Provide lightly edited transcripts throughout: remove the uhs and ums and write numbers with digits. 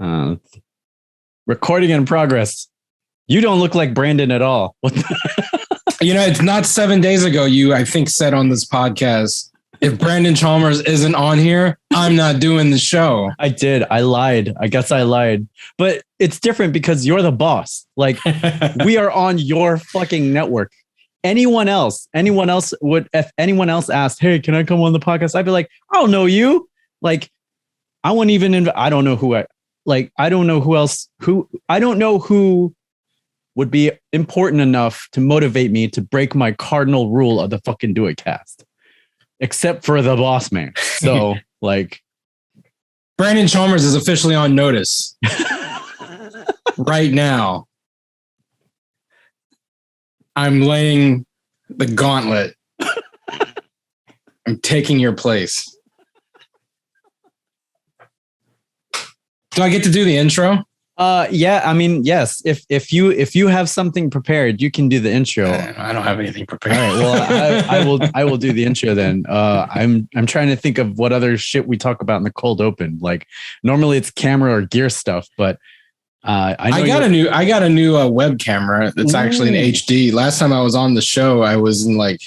Uh, recording in progress. You don't look like Brandon at all. It's not 7 days ago I think, said on this podcast, if Brandon Chalmers isn't on here, I'm not doing the show. I did. I lied. I guess I lied. But it's different because you're the boss. Like, we are on your fucking network. Anyone else would, if anyone else asked, hey, can I come on the podcast? I'd be like, I don't know you. Like, I wouldn't even, I don't know who I don't know who else, I don't know who would be important enough to motivate me to break my cardinal rule of the fucking Do It Cast, except for the boss man. So like, Brandon Chalmers is officially on notice right now. I'm laying the gauntlet. I'm taking your place. Do I get to do the intro? Yeah. I mean, yes. If you have something prepared, you can do the intro. I don't have anything prepared. All right. Well, I will do the intro then. I'm trying to think of what other shit we talk about in the cold open. Like normally it's camera or gear stuff, but I got a new web camera that's actually in HD. Last time I was on the show, I was in like,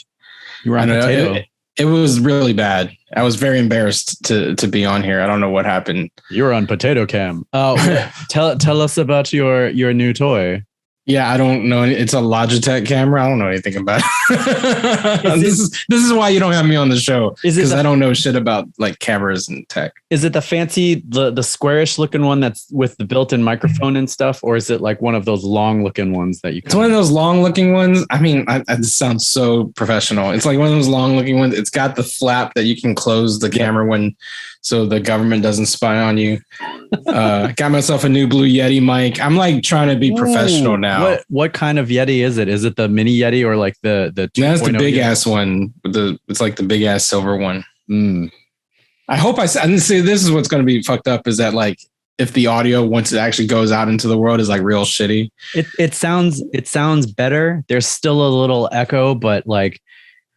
you were on potato. It was really bad. I was very embarrassed to be on here. I don't know what happened. You were on potato cam. Tell us about your new toy. Yeah, I don't know. It's a Logitech camera. I don't know anything about it. This is why you don't have me on the show, because I don't know shit about like cameras and tech. Is it the fancy, the squarish looking one that's with the built-in microphone and stuff, or is it like one of those long looking ones that you? It's one of those long looking ones. I mean, this sounds so professional. It's like one of those long looking ones. It's got the flap that you can close the camera so the government doesn't spy on you. Got myself a new Blue Yeti mic. I'm like trying to be professional now. What kind of Yeti is it? Is it the mini Yeti or like the 2.0? That's the big ass one. It's like the big ass silver one. I hope I didn't say this is what's going to be fucked up, is that like if the audio, once it actually goes out into the world, is like real shitty. It sounds better. There's still a little echo, but like,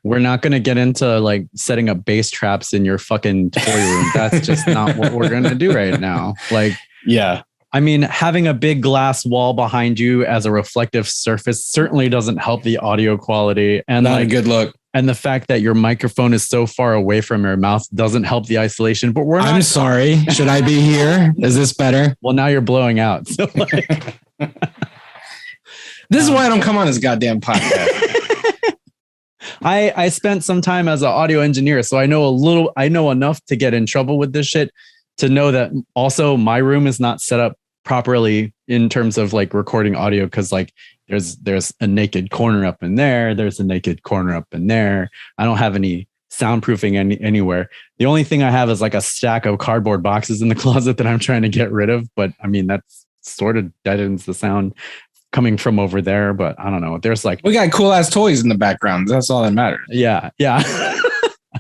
we're not going to get into like setting up bass traps in your fucking toy room. That's just not what we're going to do right now. Like, yeah. I mean, having a big glass wall behind you as a reflective surface certainly doesn't help the audio quality. And not a good look. And the fact that your microphone is so far away from your mouth doesn't help the isolation. But I'm sorry. Should I be here? Is this better? Well, now you're blowing out. So like, this is why I don't come on this goddamn podcast. I spent some time as an audio engineer, so I know enough to get in trouble with this shit, to know that also my room is not set up properly in terms of like recording audio, because like there's a naked corner up in there, there's a naked corner up in there. I don't have any soundproofing anywhere. The only thing I have is like a stack of cardboard boxes in the closet that I'm trying to get rid of, but I mean that's sort of deadens the sound coming from over there. But I don't know, there's like, we got cool ass toys in the background. That's all that matters. Yeah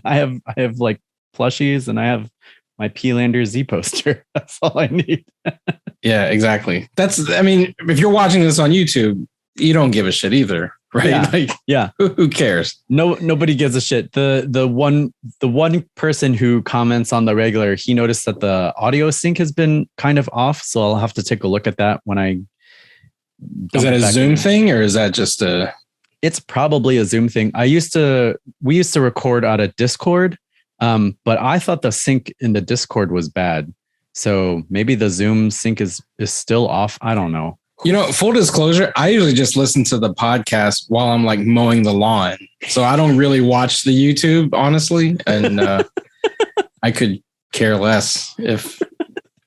I have like plushies, and I have my P-Lander Z poster. That's all I need. Yeah, exactly. I mean, if you're watching this on YouTube, you don't give a shit either, right? Yeah. Like, yeah. Who cares? Nobody gives a shit. The one person who comments on the regular, he noticed that the audio sync has been kind of off, so I'll have to take a look at that when I. Is that a Zoom thing, or is that just a? It's probably a Zoom thing. We used to record out of Discord, but I thought the sync in the Discord was bad. So maybe the Zoom sync is still off. I don't know. Full disclosure, I usually just listen to the podcast while I'm like mowing the lawn. So I don't really watch the YouTube, honestly. And I could care less if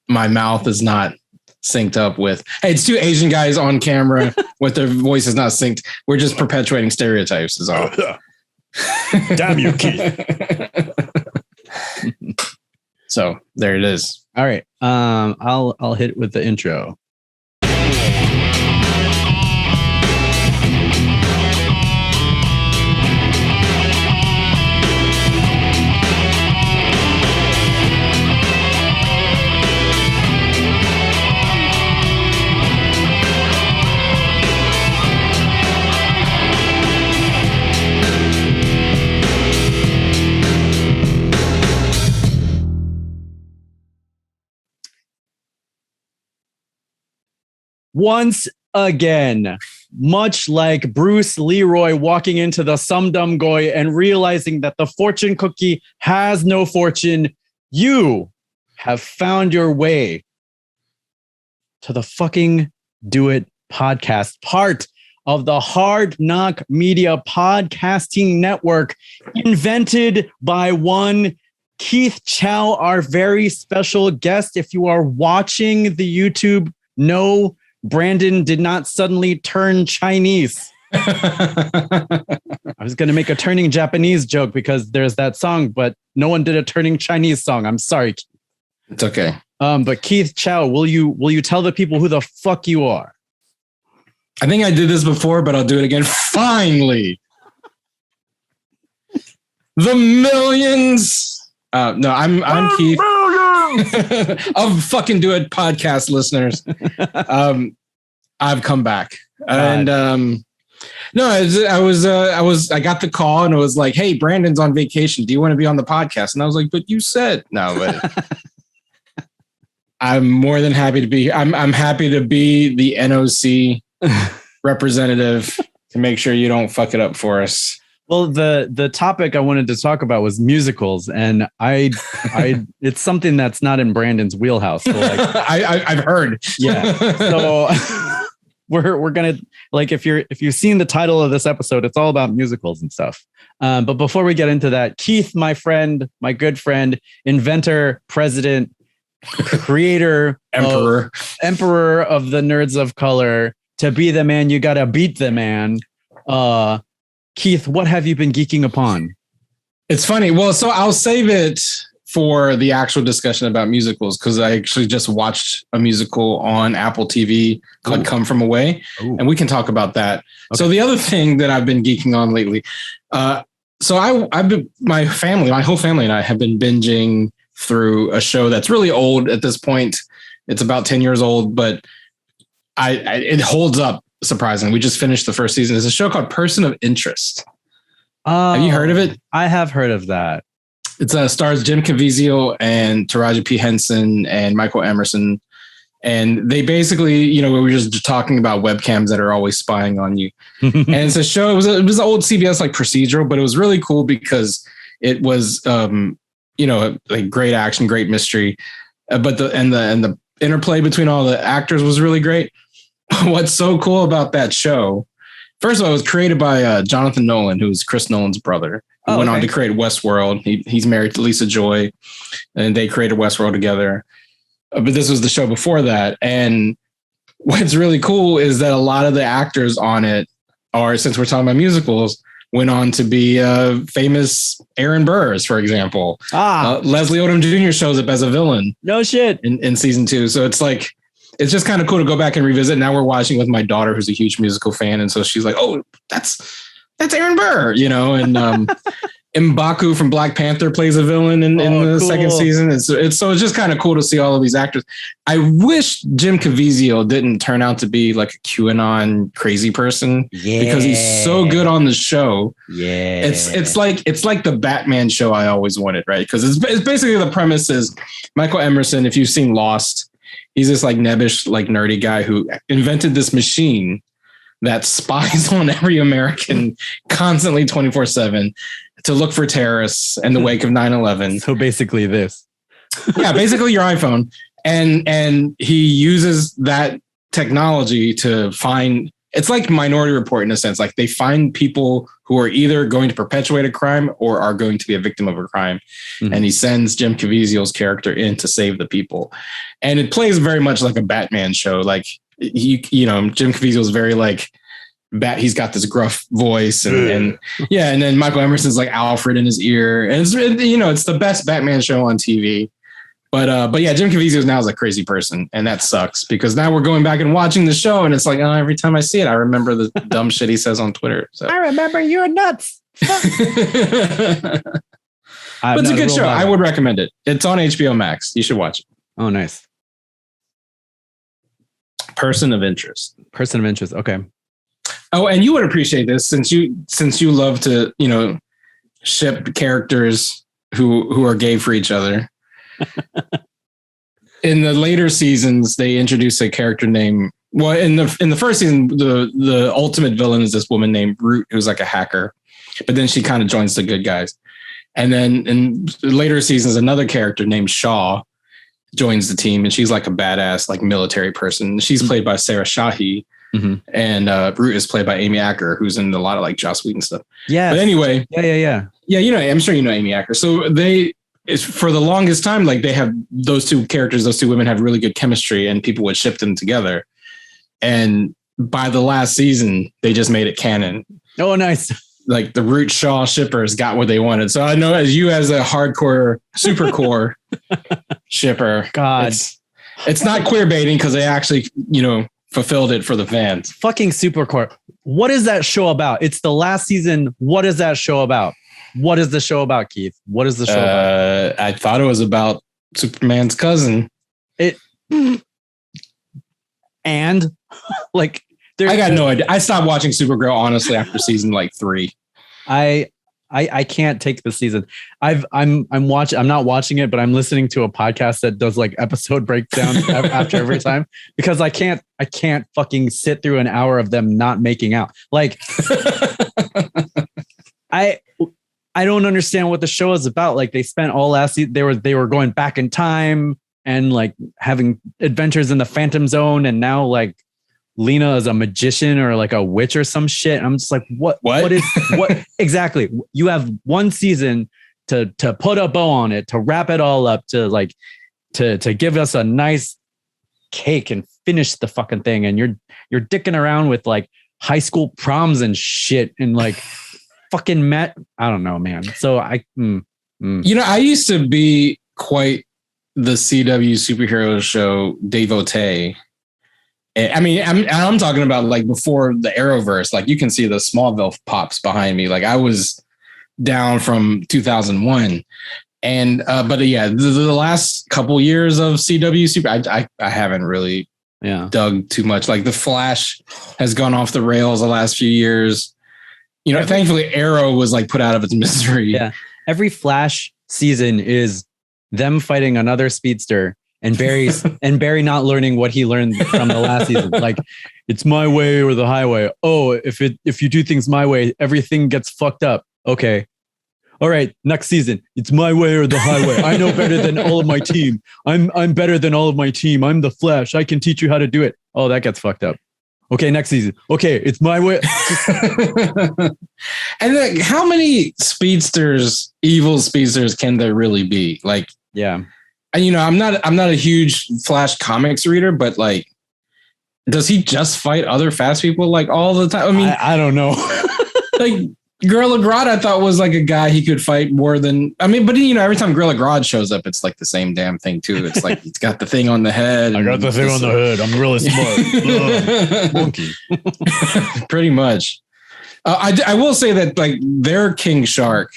my mouth is not synced up with, hey, it's two Asian guys on camera with their voices not synced. We're just perpetuating stereotypes is all. Damn you, Keith. So there it is. All right. I'll hit with the intro. once again, much like Bruce Leroy walking into the Sum Dum Goy and realizing that the fortune cookie has no fortune, you have found your way to the fucking Do It podcast, part of the Hard Knock Media podcasting network, invented by one Keith Chow, our very special guest. If you are watching the YouTube, no, Brandon did not suddenly turn Chinese. I was going to make a turning Japanese joke because there's that song, but no one did a turning Chinese song. I'm sorry. It's okay. But Keith Chow, will you tell the people who the fuck you are? I think I did this before, but I'll do it again. Finally. The millions. No, I'm Keith. Of fucking Do It podcast listeners. I've come back. And no, I got the call and it was like, hey, Brandon's on vacation. Do you want to be on the podcast? And I was like, but you said no, but I'm more than happy to be here. I'm happy to be the NOC representative to make sure you don't fuck it up for us. Well, the topic I wanted to talk about was musicals, and I it's something that's not in Brandon's wheelhouse. So like, I've heard. Yeah. So we're gonna, like, if you've seen the title of this episode, it's all about musicals and stuff. But before we get into that, Keith, my friend, my good friend, inventor, president, creator, emperor of the Nerds of Color. To be the man, you gotta beat the man. Keith, what have you been geeking upon? It's funny. Well, so I'll save it for the actual discussion about musicals because I actually just watched a musical on Apple TV called Come From Away, and we can talk about that. Okay. So the other thing that I've been geeking on lately, so I've been, my whole family and I have been binging through a show that's really old at this point. It's about 10 years old, but it holds up surprisingly. We just finished the first season. It's a show called Person of Interest. Have you heard of it? I have heard of that. It stars Jim Caviezel and Taraji P. Henson and Michael Emerson. And they basically, we were just talking about webcams that are always spying on you. And it's a show. It was an old CBS like procedural, but it was really cool because it was, like great action, great mystery. But the interplay between all the actors was really great. What's so cool about that show? First of all, it was created by Jonathan Nolan, who's Chris Nolan's brother. Who went on to create Westworld. He's married to Lisa Joy, and they created Westworld together. But this was the show before that. And what's really cool is that a lot of the actors on it are, since we're talking about musicals, went on to be famous Aaron Burrs, for example. Leslie Odom Jr. shows up as a villain. No shit. In season 2. So it's like, it's just kind of cool to go back and revisit. Now we're watching with my daughter, who's a huge musical fan. And so she's like, oh, that's Aaron Burr, and M'Baku from Black Panther plays a villain in the second season. It's just kind of cool to see all of these actors. I wish Jim Caviezel didn't turn out to be like a QAnon crazy person because he's so good on the show. Yeah. It's like the Batman show I always wanted, right? Because it's basically the premise is Michael Emerson, if you've seen Lost, he's this like nebbish, like nerdy guy who invented this machine that spies on every American constantly 24/7 to look for terrorists in the wake of 9/11. So basically this. Yeah, basically your iPhone. And he uses that technology to find, it's like Minority Report in a sense, like they find people who are either going to perpetuate a crime or are going to be a victim of a crime. Mm-hmm. And he sends Jim Caviezel's character in to save the people. And it plays very much like a Batman show. Like Jim Caviezel is very like he's got this gruff voice and then Michael Emerson's like Alfred in his ear. And it's the best Batman show on TV. But yeah, Jim Caviezel now is a crazy person, and that sucks because now we're going back and watching the show, and it's like, oh, every time I see it, I remember the dumb shit he says on Twitter. So. I remember you're nuts. But it's a good show. I would recommend it. It's on HBO Max. You should watch it. Oh, nice. Person of Interest. Person of Interest. Okay. Oh, and you would appreciate this since you love to, ship characters who are gay for each other. In the later seasons, they introduced a character named Well, in the first season, the ultimate villain is this woman named Root, who's like a hacker, but then she kind of joins the good guys. And then in later seasons, another character named Shaw joins the team, and she's like a badass, like military person. She's played by Sarah Shahi, and Root is played by Amy Acker, who's in a lot of like Joss Whedon stuff. Yeah. But anyway, yeah. You know, I'm sure you know Amy Acker. So for the longest time, like they have those two characters, those two women have really good chemistry, and people would ship them together. And by the last season, they just made it canon. Oh, nice. Like the Root Shaw shippers got what they wanted. So I know as a hardcore, super core shipper, God, it's not queer baiting because they actually, you know, fulfilled it for the fans. Fucking Supercore. What is that show about? It's the last season. What is that show about? What is the show about, Keith? What is the show about? I thought it was about Superman's cousin. And like, I got no idea. I stopped watching Supergirl honestly after season like 3. I can't take the season. I'm not watching it, but I'm listening to a podcast that does like episode breakdowns after every time, because I can't fucking sit through an hour of them not making out. Like I don't understand what the show is about. Like they spent all last season, they were going back in time and like having adventures in the Phantom Zone, and now like Lena is a magician or like a witch or some shit. I'm just like, what exactly? You have one season to put a bow on it, to wrap it all up, to like, to give us a nice cake and finish the fucking thing. And you're dicking around with like high school proms and shit and like fucking I don't know, man. So you know, I used to be quite the CW superhero show devotee. I mean, I'm talking about like before the Arrowverse. Like you can see the Smallville pops behind me. Like I was down from 2001, and but yeah, the last couple years of CW super, I haven't really dug too much. Like the Flash has gone off the rails the last few years. You know, thankfully Arrow was like put out of its misery. Yeah, every Flash season is them fighting another speedster. And Barry not learning what he learned from the last season. Like, it's my way or the highway. Oh, if you do things my way, everything gets fucked up. Okay. All right. Next season, it's my way or the highway. I know better than all of my team. I'm better than all of my team. I'm the Flash. I can teach you how to do it. Oh, that gets fucked up. Okay. Next season. Okay. It's my way. And like, how many evil speedsters can there really be? Like, yeah. And, you know, I'm not a huge Flash comics reader, but like, does he just fight other fast people like all the time? I mean, I don't know. Like Gorilla Grodd, I thought was like a guy he could fight more than. I mean, but you know, every time Gorilla Grodd shows up, it's like the same damn thing too. It's like he's got the thing on the head. I got the thing on the head. I'm really smart. Monkey. Pretty much. I will say that like their King Shark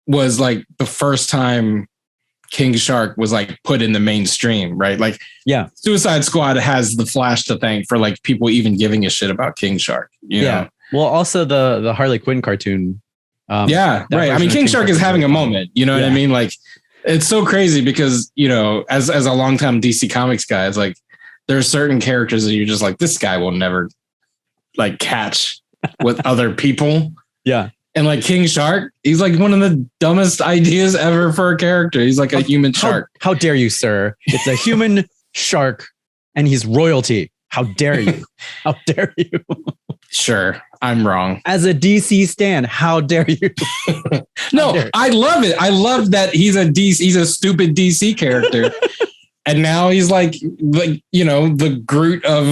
was like the first time King Shark was like put in the mainstream, right? Like, yeah, Suicide Squad has the Flash to thank for like people even giving a shit about King Shark. You know? Well, also the Harley Quinn cartoon. Right. I mean, King Shark is having a moment. You know what I mean? Like, it's so crazy because, you know, as a longtime DC Comics guy, it's like there are certain characters that you're just like, this guy will never like catch with other people. Yeah. And like King Shark, he's like one of the dumbest ideas ever for a character. He's like a human shark. How dare you, sir? It's a human shark and he's royalty. How dare you? How dare you? Sure, I'm wrong. As a DC stan, how dare you? No, I love it. I love that he's a stupid DC character. And now he's like, you know, the Groot of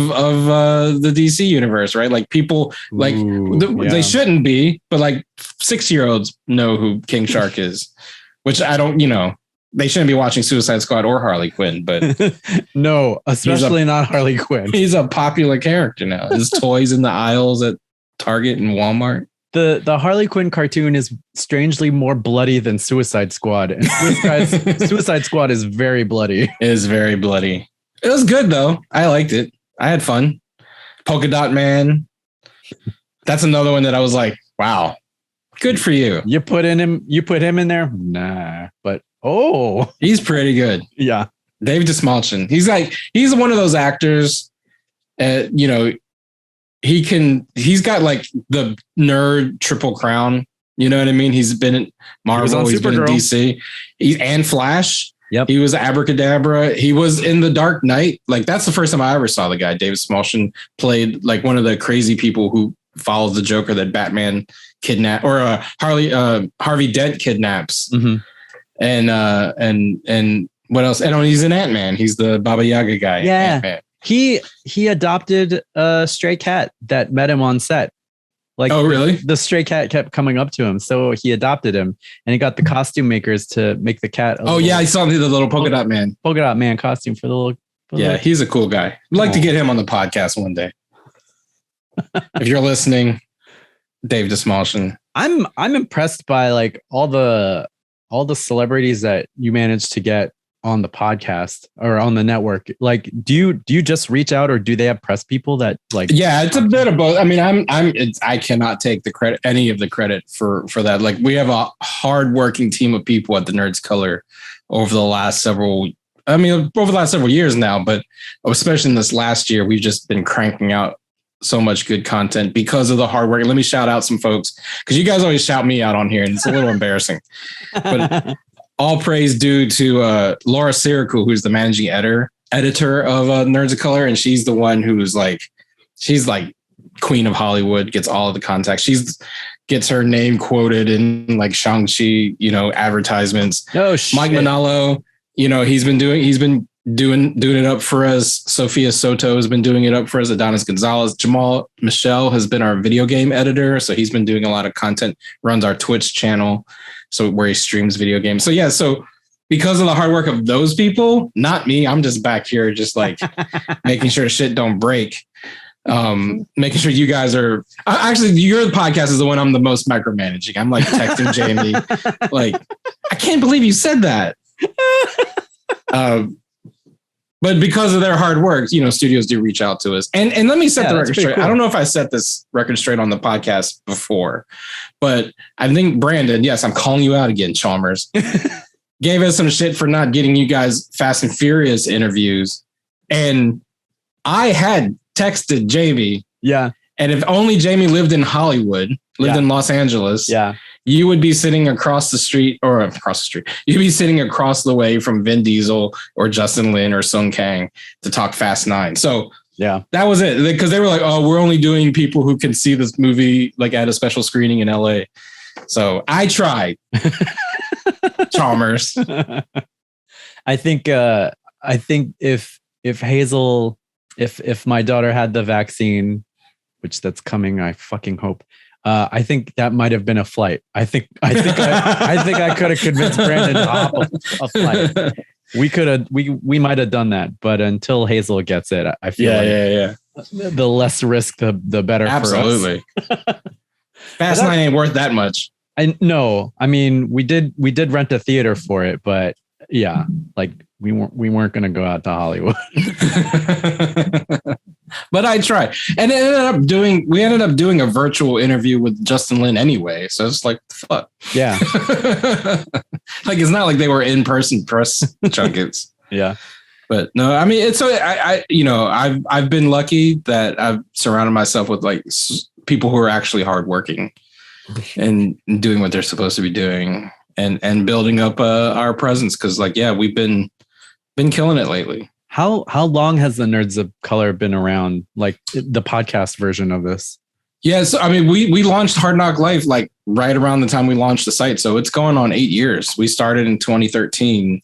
the DC universe, right? Like people like they shouldn't be, but like 6-year-olds know who King Shark is, which I don't, you know, they shouldn't be watching Suicide Squad or Harley Quinn, but no, especially not Harley Quinn. He's a popular character now. His toys in the aisles at Target and Walmart. The Harley Quinn cartoon is strangely more bloody than Suicide Squad. And Suicide Squad is very bloody. It is very bloody. It was good though. I liked it. I had fun. Polka Dot Man. That's another one that I was like, wow, good for you. You put him in there? Nah. But he's pretty good. Yeah. Dave Dastmalchian. He's one of those actors You know, he's got like the nerd triple crown. You know what I mean? He's been in Marvel, he's been in DC, and Flash. Yep. He was Abracadabra. He was in The Dark Knight. Like, that's the first time I ever saw the guy. David Smolshin played like one of the crazy people who follows the Joker that Batman kidnapped, or Harvey Dent kidnaps. Mm-hmm. And what else? And he's in Ant-Man. He's the Baba Yaga guy. Yeah. Ant-Man. He adopted a stray cat that met him on set. Like, oh, really? The stray cat kept coming up to him, so he adopted him, and he got the costume makers to make the cat. I saw the little polka dot man costume for the little. He's a cool guy. I'd like to get him on the podcast one day. If you're listening, Dave DeSmolshin. I'm impressed by like all the celebrities that you managed to get on the podcast or on the network. Like, do you just reach out, or do they have press people that like? Yeah, it's a bit of both. I mean, I cannot take any of the credit for that. Like, we have a hardworking team of people at the Nerds Color over the last several years now, but especially in this last year, we've just been cranking out so much good content because of the hard work. And let me shout out some folks, because you guys always shout me out on here and it's a little embarrassing, but all praise due to Laura Sirico, who's the managing editor of Nerds of Color. And she's the one she's like queen of Hollywood, gets all of the contacts. Gets her name quoted in like Shang-Chi, advertisements. Oh, shit. Mike Manalo, he's been doing it up for us. Sophia Soto has been doing it up for us. Adonis Gonzalez. Jamal Michelle has been our video game editor. So he's been doing a lot of content, runs our Twitch channel, so where he streams video games. So yeah, so because of the hard work of those people, not me, I'm just back here just like making sure shit don't break. Making sure you guys are actually, your podcast is the one I'm the most micromanaging. I'm like texting Jamie, like, I can't believe you said that. But because of their hard work, studios do reach out to us. And let me set the record straight. Cool. I don't know if I set this record straight on the podcast before, but I think Brandon, yes, I'm calling you out again, Chalmers, gave us some shit for not getting you guys Fast and Furious interviews. And I had texted Jamie. Yeah. And if only Jamie lived in Hollywood, in Los Angeles. Yeah. You would be sitting across the street. You'd be sitting across the way from Vin Diesel or Justin Lin or Sung Kang to talk Fast 9. So yeah, that was it. Because they were like, oh, we're only doing people who can see this movie like at a special screening in LA. So I tried. Chalmers. I think if Hazel, if my daughter had the vaccine, which that's coming, I fucking hope. I think that might have been a flight. I think I could have convinced Brandon to hop a flight. We might have done that, but until Hazel gets it, I feel the less risk, the better. Absolutely. For us. Fast 9 ain't worth that much. I mean, we did rent a theater for it, but yeah, like we weren't going to go out to Hollywood. But I tried, and we ended up doing a virtual interview with Justin Lin anyway. So it's like, fuck. Yeah. Like, it's not like they were in-person press junkets. Yeah. But no, I mean, it's so I've been lucky that I've surrounded myself with like people who are actually hardworking and doing what they're supposed to be doing and building up our presence. Cause like, yeah, we've been killing it lately. How long has the Nerds of Color been around? Like the podcast version of this? Yeah. So, I mean, we launched Hard Knock Life like right around the time we launched the site. So it's going on 8 years. We started in 2013.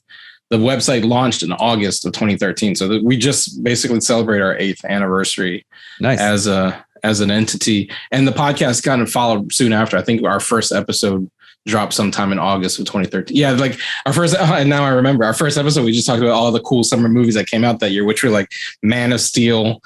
The website launched in August of 2013. So we just basically celebrate our 8th anniversary. Nice. As an entity. And the podcast kind of followed soon after. I think our first episode dropped sometime in August of 2013. Yeah, like our first, and now I remember our first episode, we just talked about all the cool summer movies that came out that year, which were like Man of Steel,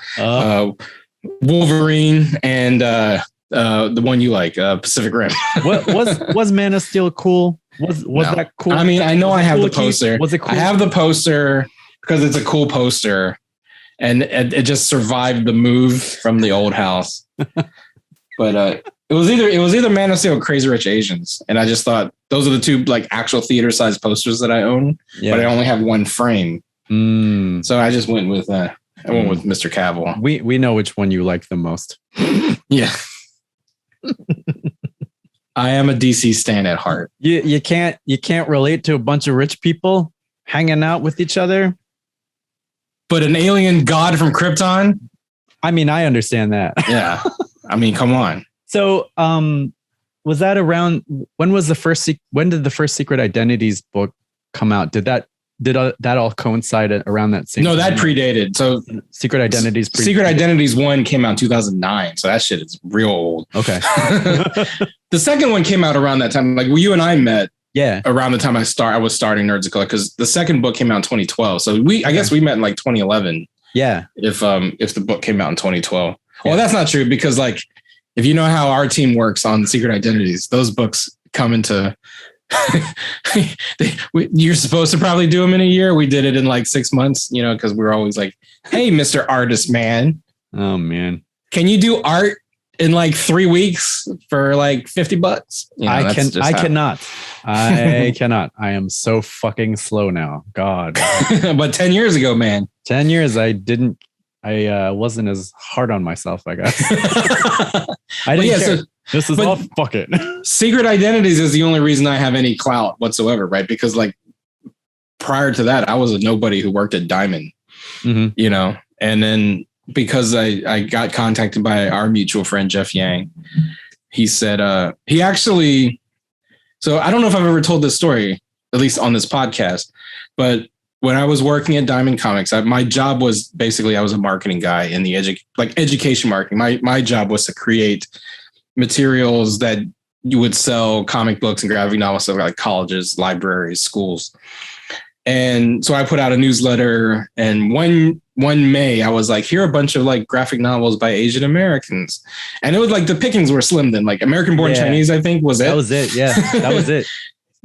Wolverine, and the one you like, Pacific Rim. was Man of Steel cool? Was that cool? I mean, I know I have the poster. Was it cool? I have the poster because it's a cool poster, and it just survived the move from the old house. But it was either Man of Steel or Crazy Rich Asians, and I just thought those are the two like actual theater sized posters that I own, but I only have one frame. So I just went with I went with Mr. Cavill. We know which one you like the most. Yeah. I am a DC stan at heart. You can't relate to a bunch of rich people hanging out with each other. But an alien god from Krypton? I mean, I understand that. Yeah. I mean, come on. So, was that around when did the first Secret Identities book come out? Did that all coincide around that same No, that time? predated. So Secret Identities 1 came out in 2009. So that shit is real old. Okay. The second one came out around that time. Like you and I met around the time I was starting Nerds of Color, because the second book came out in 2012. So I guess we met in like 2011. Yeah. If the book came out in 2012. Well, that's not true, because like if you know how our team works on Secret Identities, those books come into you're supposed to probably do them in a year. We did it in like 6 months, because we're always like, hey, Mr. Artist Man. Oh man. Can you do art in like 3 weeks for like $50? I cannot. I cannot. I am so fucking slow now. God. But 10 years ago, man. 10 years, I wasn't as hard on myself, I guess. I didn't care. So, this is all fuck it. Secret Identities is the only reason I have any clout whatsoever, right? Because like prior to that, I was a nobody who worked at Diamond, and then because I got contacted by our mutual friend, Jeff Yang, he said, so I don't know if I've ever told this story, at least on this podcast, but when I was working at Diamond Comics, my job was basically I was a marketing guy in the education marketing. My job was to create materials that you would sell comic books and graphic novels to like colleges, libraries, schools. And so I put out a newsletter, and one May I was like, here are a bunch of like graphic novels by Asian Americans. And it was like the pickings were slim then, like American Born Chinese, I think was it. That was it. Yeah, that was it.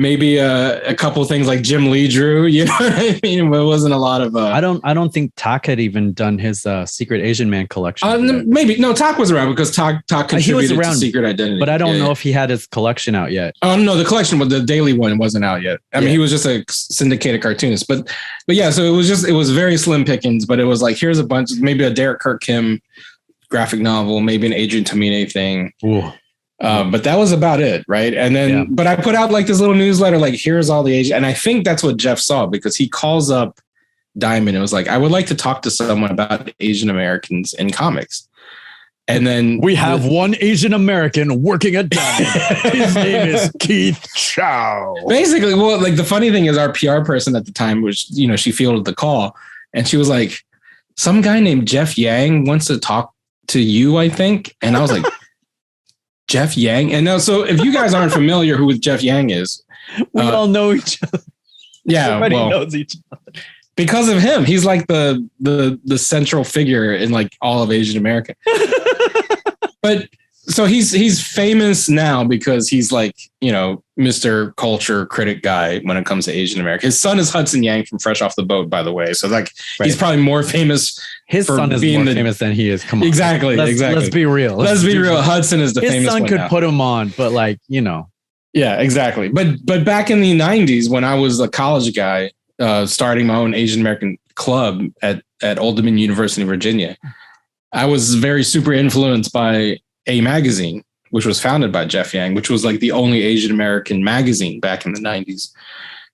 Maybe a couple of things like Jim Lee drew, you know what I mean? But it wasn't a lot of. I don't think Tak had even done his Secret Asian Man collection. Maybe no, Tak was around because Tak contributed to Secret Identity, but I don't know if he had his collection out yet. Oh no, the collection, the daily one wasn't out yet. I mean, he was just a syndicated cartoonist, but yeah. So it was very slim pickings, but it was like here's a bunch, maybe a Derek Kirk Kim graphic novel, maybe an Adrian Tomine thing. Ooh. But that was about it, right? And then, but I put out like this little newsletter, like here's all the Asian, and I think that's what Jeff saw, because he calls up Diamond and was like, I would like to talk to someone about Asian Americans in comics. And then we have one Asian American working at Diamond. His name is Keith Chow. Basically, well, like the funny thing is our PR person at the time was, she fielded the call, and she was like, some guy named Jeff Yang wants to talk to you, I think. And I was like, Jeff Yang. And now, so if you guys aren't familiar who Jeff Yang is, we all know each other. Yeah, everybody knows each other because of him. He's like the central figure in like all of Asian America. But so he's famous now because he's like, Mr. Culture critic guy when it comes to Asian America. His son is Hudson Yang from Fresh Off the Boat, by the way. So like he's probably more famous. His son is more famous than he is. Come on. Exactly. Let's be real. Let's be real. Hudson is the famous one. His son could put him on, but like, Yeah, exactly. But back in the 90s, when I was a college guy, starting my own Asian American club at Old Dominion University, Virginia, I was very super influenced by A Magazine, which was founded by Jeff Yang, which was like the only Asian American magazine back in the 90s.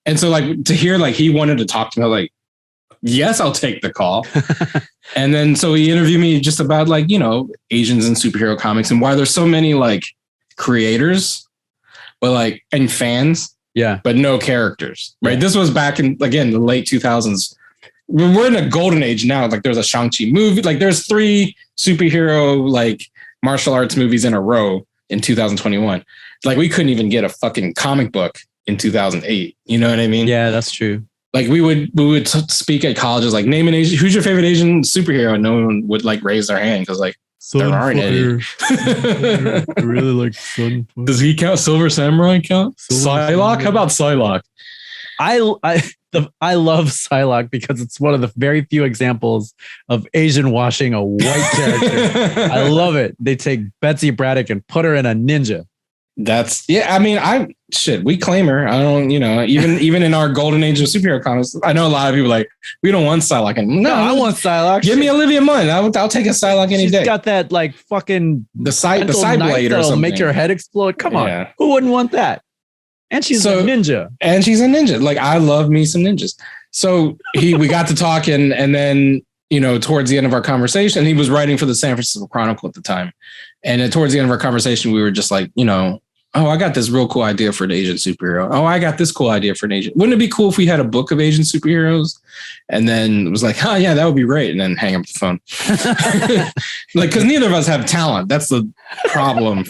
And so like to hear like he wanted to talk to me, I was like, yes, I'll take the call. And then so he interviewed me just about like, Asians in superhero comics and why there's so many like creators, but like, and fans, but no characters, right? This was back in, again, the late 2000s. We're in a golden age now. Like there's a Shang-Chi movie, like there's 3 superhero, like martial arts movies in a row in 2021. Like we couldn't even get a fucking comic book in 2008. You know what I mean? Yeah, that's true. Like we would speak at colleges, like name an Asian, who's your favorite Asian superhero? And no one would like raise their hand because like there aren't any. I really like Sun. Does he count? Silver Samurai count? Psylocke? How about Psylocke? I love Psylocke because it's one of the very few examples of Asian washing a white character. I love it. They take Betsy Braddock and put her in a ninja. I mean, we claim her. I don't, even in our golden age of superhero comics, I know a lot of people like, we don't want Psylocke. No, I want Psylocke. Give me Olivia Munn. I'll take a Psylocke any day. She's got that like fucking the side blade or something. Make your head explode. Come on. Who wouldn't want that? And she's a ninja. Like, I love me some ninjas. So we got to talk and then, towards the end of our conversation, he was writing for the San Francisco Chronicle at the time. And towards the end of our conversation, we were just like, oh, I got this real cool idea for an Asian superhero. Oh, I got this cool idea for an Asian. Wouldn't it be cool if we had a book of Asian superheroes? And then it was like, oh, yeah, that would be great. And then hang up the phone. Like, because neither of us have talent. That's the problem.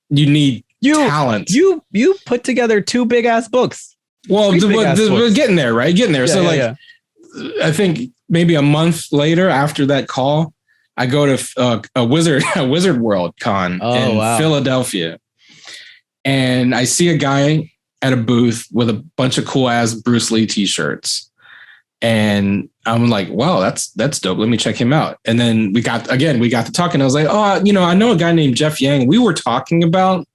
You need talent. You put together 2 big ass books. Well, we're getting there, right? Getting there. I think maybe a month later after that call, I go to a Wizard World Con in Philadelphia. And I see a guy at a booth with a bunch of cool ass Bruce Lee t-shirts. And I'm like, wow, that's dope. Let me check him out. And then we got to talking. I was like, oh, I know a guy named Jeff Yang. We were talking about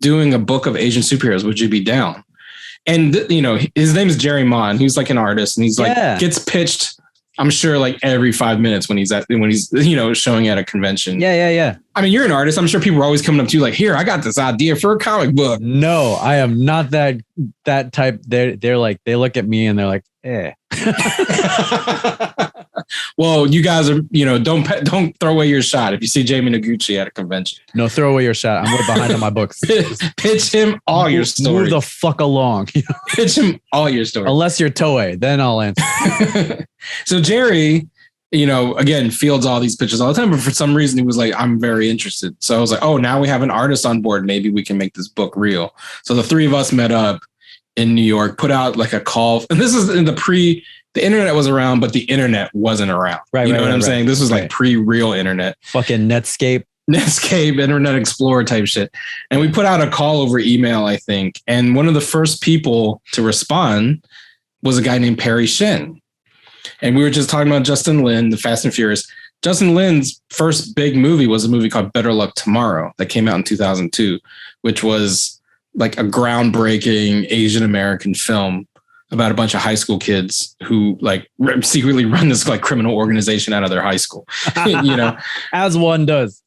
doing a book of Asian superheroes. Would you be down? And, his name is Jerry Mon. He's like an artist and he's like, gets pitched, I'm sure, like every 5 minutes when he's showing at a convention. Yeah. I mean, you're an artist. I'm sure people are always coming up to you like, here, I got this idea for a comic book. No, I am not that type. They're like, they look at me and they're like, eh. Well, you guys are, don't throw away your shot. If you see Jamie Noguchi at a convention, no, throw away your shot. I'm way behind on my books. Pitch him all your stories. Move the fuck along. Pitch him all your stories. Unless you're Toei, then I'll answer. So Jerry, again, fields all these pitches all the time, but for some reason he was like, I'm very interested. So I was like, oh, now we have an artist on board. Maybe we can make this book real. So the 3 of us met up in New York, put out like a call. And this is in the internet was around, but the internet wasn't around. Right. You know what I'm saying? This was like pre-real internet. Fucking Netscape, Internet Explorer type shit. And we put out a call over email, I think. And one of the first people to respond was a guy named Perry Shin. And we were just talking about Justin Lin, the Fast and Furious. Justin Lin's first big movie was a movie called Better Luck Tomorrow that came out in 2002, which was like a groundbreaking Asian American film about a bunch of high school kids who like secretly run this like criminal organization out of their high school, as one does,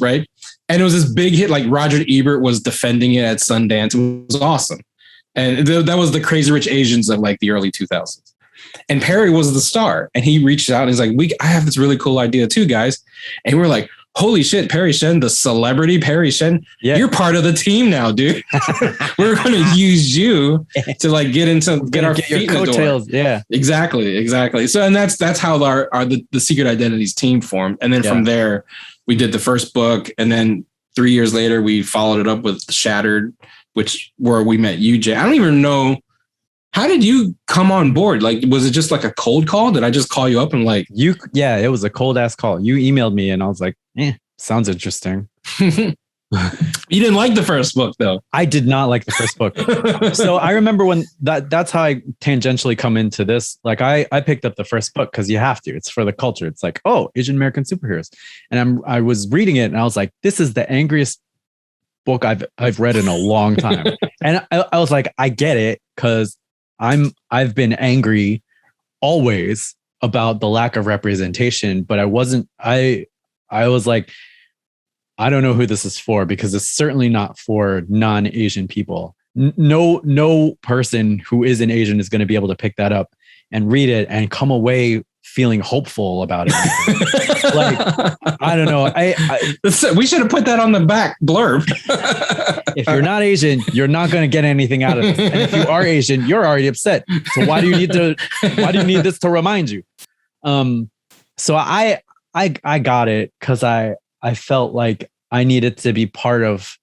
right? And it was this big hit. Like Roger Ebert was defending it at Sundance. It was awesome. And that was the Crazy Rich Asians of like the early 2000s. And Perry was the star and he reached out and he's like, I have this really cool idea too, guys. And we're like, holy shit, Perry Shen, the celebrity Perry Shen, you're part of the team now, dude. We're going to use you to like get our feet in the door. Yeah, exactly. So, and that's how the Secret Identities team formed. And then from there, we did the first book. And then 3 years later, we followed it up with Shattered, where we met you, Jay. I don't even know. How did you come on board? Like, was it just like a cold call? Did I just call you up and like you? Yeah, it was a cold ass call. You emailed me and I was like, sounds interesting. You didn't like the first book though. I did not like the first book. So I remember when that's how I tangentially come into this. Like I picked up the first book because you have to. It's for the culture. It's like, oh, Asian American superheroes. And I was reading it and I was like, this is the angriest book I've read in a long time. And I was like, I get it because I've been angry always about the lack of representation, but I was like, I don't know who this is for because it's certainly not for non-Asian people. No person who isn't Asian is going to be able to pick that up and read it and come away feeling hopeful about it. Like, I don't know. We should have put that on the back blurb. If you're not Asian, you're not going to get anything out of this. And if you are Asian, you're already upset. So why do you need this to remind you? So I got it because I felt like I needed to be part of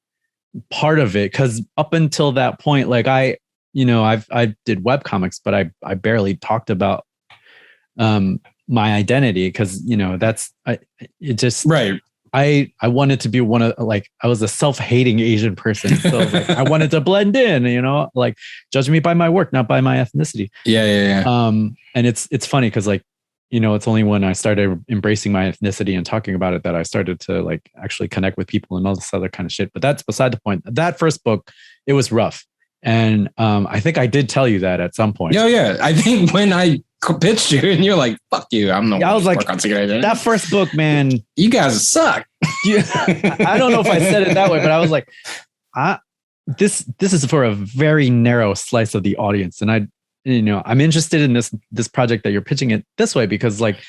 it. Because up until that point, like I did webcomics, but I barely talked about my identity because right. I wanted to be one of like I was a self-hating Asian person, so like, I wanted to blend in, like judge me by my work, not by my ethnicity. Yeah. And it's funny because like it's only when I started embracing my ethnicity and talking about it that I started to like actually connect with people and all this other kind of shit. But that's beside the point. That first book, it was rough. And I think I did tell you that at some point. Yeah. I think when I pitched you and you're like, fuck you. I'm I was like, that first book, man. You guys suck. I don't know if I said it that way, but I was like, this is for a very narrow slice of the audience. And I'm interested in this project that you're pitching it this way because like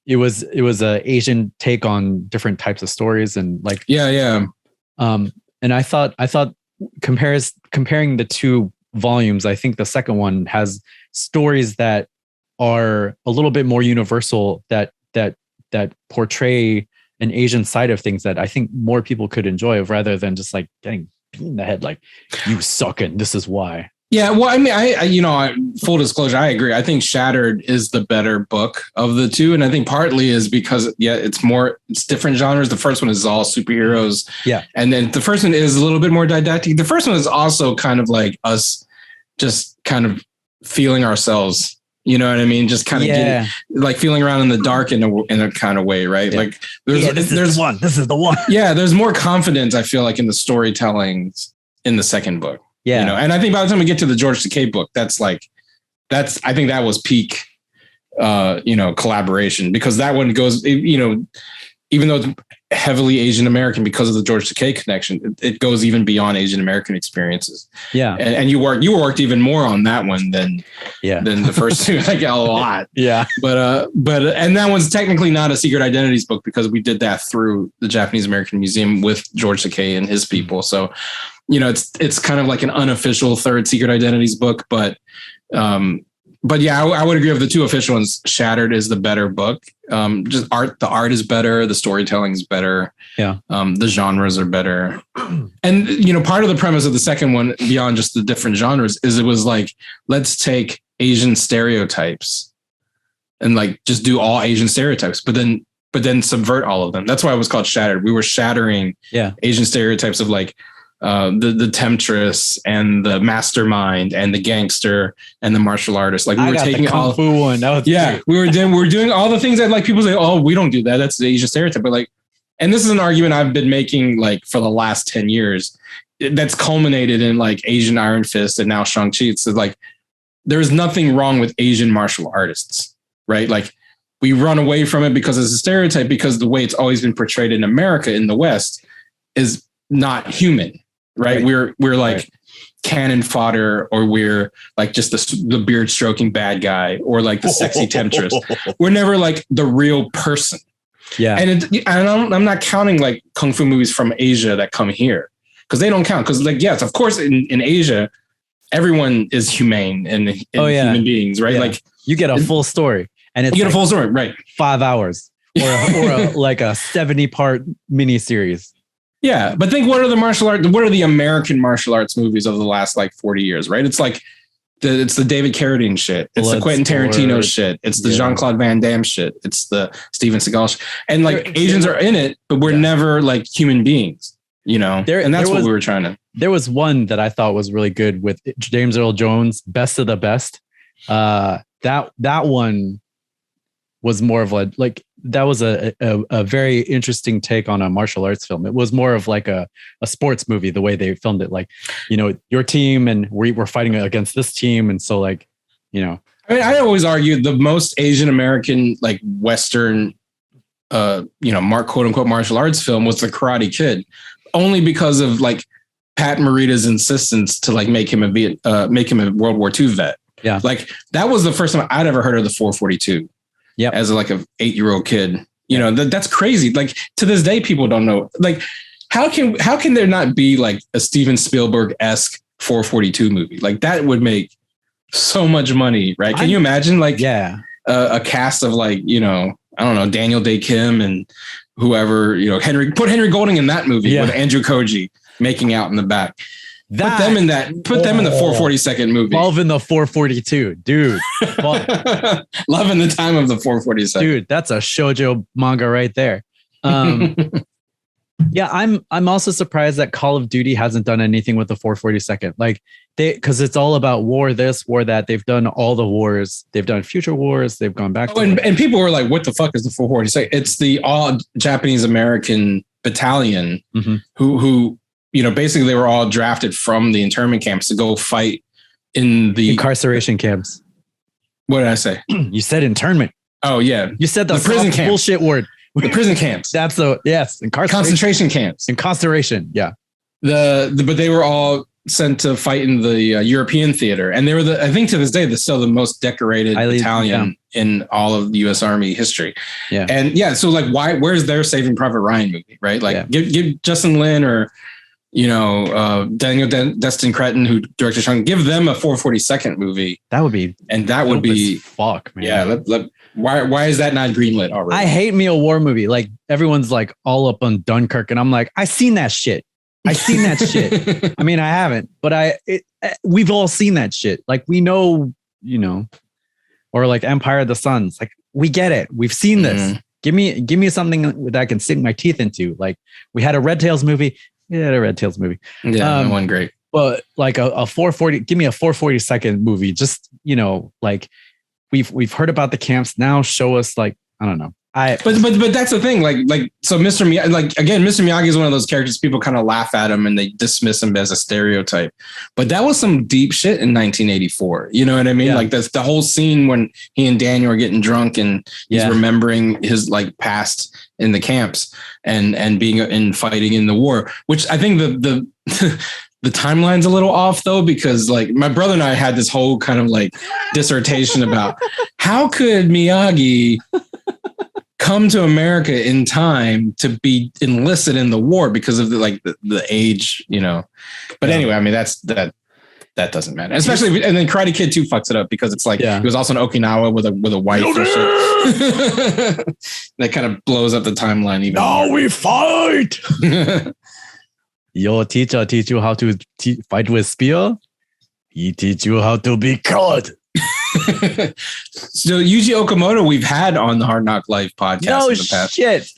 it was a Asian take on different types of stories and like and I thought comparing the two volumes, I think the second one has stories that are a little bit more universal that portray an Asian side of things that I think more people could enjoy rather than just like getting beat in the head like you suck and this is why. Yeah, well, I mean, I full disclosure, I agree. I think Shattered is the better book of the two, and I think partly is because it's different genres. The first one is all superheroes, and then the first one is a little bit more didactic. The first one is also kind of like us, just kind of feeling ourselves. You know what I mean? Just kind of getting, like feeling around in the dark in a kind of way, right? Yeah. Like this is the one. Yeah, there's more confidence. I feel like in the storytelling in the second book. Yeah. And I think by the time we get to the George Takei book, I think that was peak, collaboration because that one goes, even though it's heavily Asian American because of the George Takei connection, it goes even beyond Asian American experiences. Yeah. And you worked even more on that one than the first two, like a lot. Yeah. But and that one's technically not a Secret Identities book because we did that through the Japanese American Museum with George Takei and his people. So, it's kind of like an unofficial third Secret Identities book, but yeah, I would agree with the two official ones. Shattered is the better book. The art is better. The storytelling is better. Yeah. The genres are better. And, part of the premise of the second one, beyond just the different genres, is it was like, let's take Asian stereotypes and like just do all Asian stereotypes, but then subvert all of them. That's why it was called Shattered. We were shattering Asian stereotypes of like, the temptress and the mastermind and the gangster and the martial artist. Like we were taking the Kung Fu one. That was great. we were doing all the things that like people say, oh, we don't do that. That's the Asian stereotype. But like, and this is an argument I've been making like for the last 10 years that's culminated in like Asian Iron Fist and now Shang-Chi. It's like, there's nothing wrong with Asian martial artists, right? Like we run away from it because it's a stereotype because the way it's always been portrayed in America in the West is not human. Right. We're like cannon fodder, or we're like just the beard stroking bad guy, or like the sexy temptress. We're never like the real person. Yeah. And I'm not counting like Kung Fu movies from Asia that come here because they don't count. Because like, yes, of course, in Asia, everyone is humane and human beings. Right. Yeah. Like you get a full story and you get a full story. Right. 5 hours or like a 70-part miniseries. Yeah, but think what are the American martial arts movies of the last like 40 years, right? It's like it's the David Carradine shit. It's the Quentin Tarantino shit. It's the Jean-Claude Van Damme shit. It's the Steven Seagal shit. And like Asians are in it, but we're never like human beings, and that's what we were trying to. There was one that I thought was really good with James Earl Jones, Best of the Best. That one was more of that was a very interesting take on a martial arts film. It was more of like a sports movie, the way they filmed it, like, your team and we're fighting against this team. And so like, I mean, I always argue the most Asian American, like Western, quote unquote martial arts film was The Karate Kid, only because of like Pat Morita's insistence to like make him a World War II vet. Yeah. Like that was the first time I'd ever heard of the 442. Yeah, as like a 8-year-old kid, that's crazy. Like to this day, people don't know. Like, how can there not be like a Steven Spielberg-esque 442 movie? Like that would make so much money, right? Can you imagine like a cast of like I don't know, Daniel Day Kim and whoever Henry Golding in that movie with Andrew Koji making out in the back. Put them in the 442nd movie. Love in the 442, dude. Love in the time of the 442. Dude, that's a shoujo manga right there. Yeah, I'm also surprised that Call of Duty hasn't done anything with the 442nd. Like because it's all about war this, war that. They've done all the wars. They've done future wars. They've gone back. And people were like, "What the fuck is the 442nd?" It's the all Japanese American battalion who basically they were all drafted from the internment camps to go fight in the incarceration camps. What did I say? You said internment. Oh yeah, you said the prison camp bullshit word. The prison camps. That's concentration camps. Incarceration. Yeah. But they were all sent to fight in the European theater, and they were I think to this day, they're still the most decorated battalion in all of the U.S. Army history. Yeah. And so like, where's their Saving Private Ryan movie, right? Like, give Justin Lin or Daniel Destin Cretton, who directed Sean, give them a 442nd movie. That would be, fuck, man. Yeah. Why is that not greenlit already? I hate me a war movie. Like everyone's like all up on Dunkirk, and I'm like, I seen that shit. I mean, I haven't, but we've all seen that shit. Like we know, or like Empire of the Suns. Like we get it. We've seen this. Give me something that I can sink my teeth into. Like we had a Red Tails movie. Yeah, a Red Tails movie. Yeah, that one great. But like a 440, give me a 442nd movie. Just, like we've heard about the camps. Now show us like, I don't know. But that's the thing. So Mr. Miyagi, Mr. Miyagi is one of those characters people kind of laugh at him and they dismiss him as a stereotype. But that was some deep shit in 1984. You know what I mean? Yeah. Like that's the whole scene when he and Daniel are getting drunk and he's remembering his like past in the camps and being in fighting in the war, which I think the the timeline's a little off though, because like my brother and I had this whole kind of like dissertation about how could Miyagi come to America in time to be enlisted in the war because of the age, But anyway, I mean that doesn't matter, especially and then Karate Kid 2 fucks it up because it's like he was also in Okinawa with a wife and shit. That kind of blows up the timeline even. Now we fight. Your teacher teach you how to fight with spear. He teach you how to be coward. So Yuji Okamoto we've had on the Hard Knock Life podcast in the past. Shit.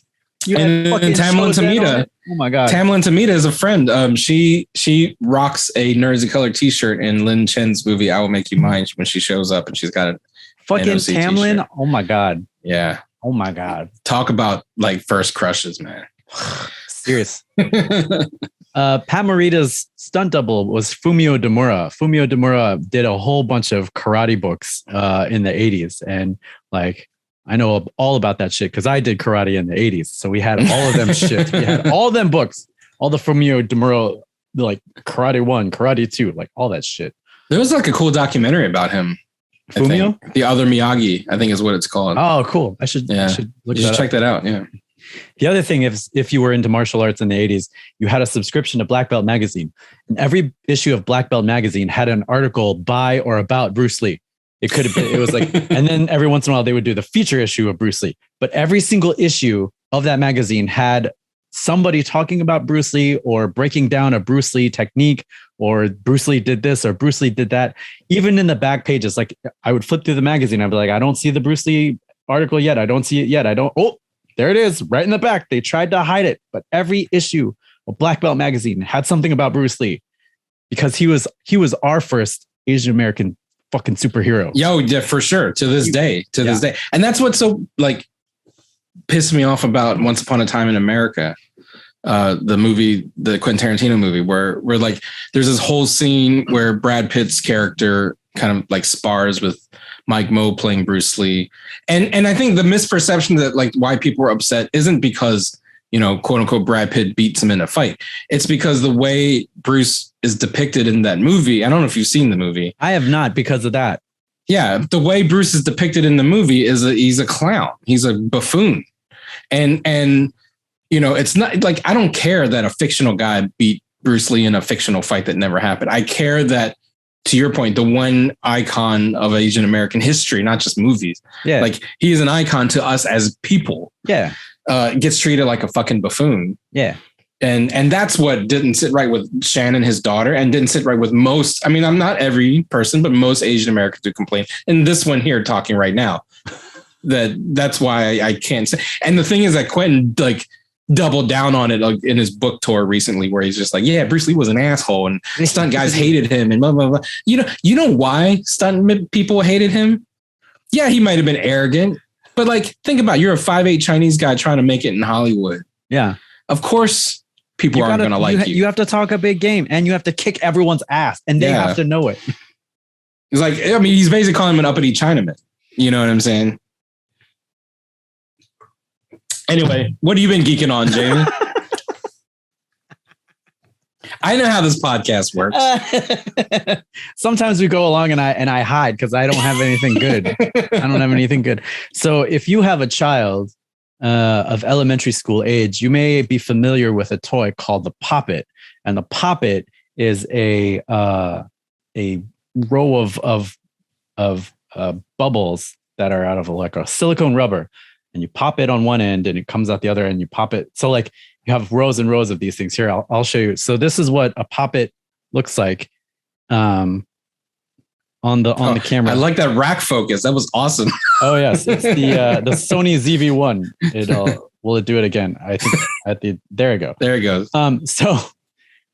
And Tamlin Tamita. Oh my god. Tamlin Tamita is a friend. She rocks a Nerds of Color t-shirt in Lin Chen's movie I Will Make You Mine when she shows up and she's got a fucking Tamlin. T-shirt. Oh my god. Yeah. Oh my god. Talk about like first crushes, man. Serious. Pat Morita's stunt double was Fumio Demura. Fumio Demura did a whole bunch of karate books in the 80s. And like, I know all about that shit because I did karate in the 80s. So we had all of them shit. We had all of them books, all the Fumio Demura, like Karate 1, Karate 2, like all that shit. There was like a cool documentary about him. Fumio? The Other Miyagi, I think is what it's called. Oh, cool. I should check that out. Yeah. The other thing, if you were into martial arts in the 80s, you had a subscription to Black Belt Magazine. And every issue of Black Belt Magazine had an article by or about Bruce Lee. It could have been, it was like, and then every once in a while they would do the feature issue of Bruce Lee. But every single issue of that magazine had somebody talking about Bruce Lee or breaking down a Bruce Lee technique or Bruce Lee did this or Bruce Lee did that. Even in the back pages, like I would flip through the magazine. I'd be like, I don't see the Bruce Lee article yet. I don't see it yet. Oh, there it is right in the back. They tried to hide it, but every issue of Black Belt Magazine had something about Bruce Lee because he was our first Asian American fucking superhero. Yo, yeah, for sure. To this day. And that's what's so like pissed me off about Once Upon a Time in America. The movie, the Quentin Tarantino movie, where like there's this whole scene where Brad Pitt's character kind of like spars with Mike Moe playing Bruce Lee. And I think the misperception that like why people were upset isn't because, quote unquote, Brad Pitt beats him in a fight. It's because the way Bruce is depicted in that movie. I don't know if you've seen the movie. I have not because of that. Yeah. The way Bruce is depicted in the movie is he's a clown. He's a buffoon. And it's not like, I don't care that a fictional guy beat Bruce Lee in a fictional fight that never happened. I care that, to your point, the one icon of Asian American history, not just movies. Yeah. Like he is an icon to us as people. Yeah. Gets treated like a fucking buffoon. Yeah. And that's what didn't sit right with Shannon, his daughter, and didn't sit right with most. I mean, I'm not every person, but most Asian Americans do complain. And this one here talking right now, that's why I can't say. And the thing is that Quentin like doubled down on it like, in his book tour recently, where he's just like, yeah, Bruce Lee was an asshole and stunt guys hated him and blah, blah, blah. You know why stunt people hated him? Yeah, he might have been arrogant, but like, think about it. You're a 5'8" Chinese guy trying to make it in Hollywood. Yeah. Of course, people aren't going to like you. You have to talk a big game and you have to kick everyone's ass and they have to know it. It's like, I mean, he's basically calling him an uppity Chinaman. You know what I'm saying? Anyway, what have you been geeking on, Jamie? I know how this podcast works. Sometimes we go along and I hide because I don't have anything good. So if you have a child of elementary school age, you may be familiar with a toy called the Poppet, and the Poppet is a row of bubbles that are out of like a silicone rubber, and you pop it on one end and it comes out the other end. You pop it. So like you have rows and rows of these things here. I'll show you. So this is what a Poppet looks like on the camera. I like that rack focus. That was awesome. Oh yes. It's the Sony ZV-1. Will it do it again? I think there it goes. There it goes. So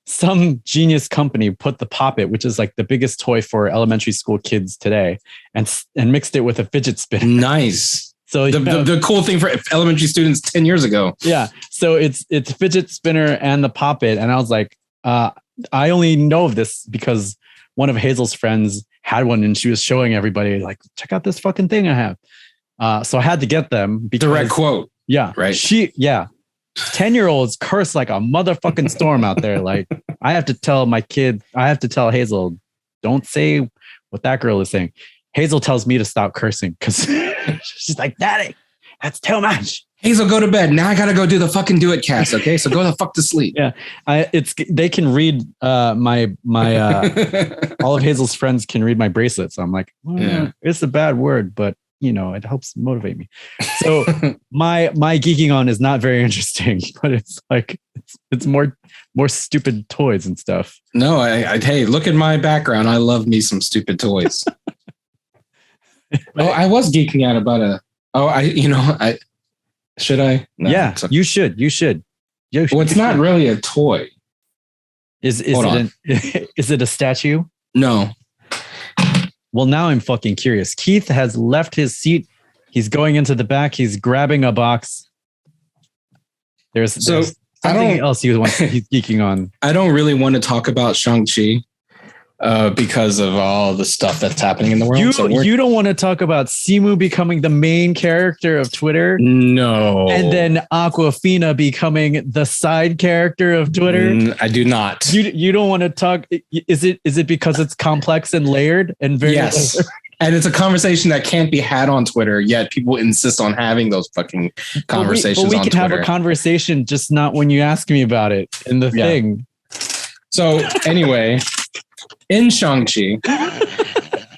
some genius company put the Poppet, which is like the biggest toy for elementary school kids today, and mixed it with a fidget spinner. Nice. So the cool thing for elementary students 10 years ago. Yeah. So it's fidget spinner and the Poppet. And I was like, I only know of this because one of Hazel's friends had one and she was showing everybody like, check out this fucking thing I have. So I had to get them. Direct quote. Yeah. Right. 10-year-olds curse like a motherfucking storm out there. Like I have to tell Hazel, don't say what that girl is saying. Hazel tells me to stop cursing because she's like, Daddy, that's too much. Hazel, go to bed. Now I got to go do the fucking Do It cast. Okay. So go the fuck to sleep. Yeah. They can read my all of Hazel's friends can read my bracelet. So I'm like, it's a bad word, but it helps motivate me. So my geeking on is not very interesting, but it's like, it's more stupid toys and stuff. No, hey, look at my background. I love me some stupid toys. I was geeking out about should I? No, yeah, you should. Well, it's not really a toy. Is it a statue? No. Well, now I'm fucking curious. Keith has left his seat. He's going into the back. He's grabbing a box. There's something else he's geeking on. I don't really want to talk about Shang-Chi because of all the stuff that's happening in the world. You don't want to talk about Simu becoming the main character of Twitter? No. And then Aquafina becoming the side character of Twitter? I do not. You don't want to talk. Is it because it's complex and layered and very? Yes. And it's a conversation that can't be had on Twitter, yet people insist on having those fucking conversations on Twitter. We can have a conversation, just not when you ask me about it in the thing. So anyway, in Shang-Chi,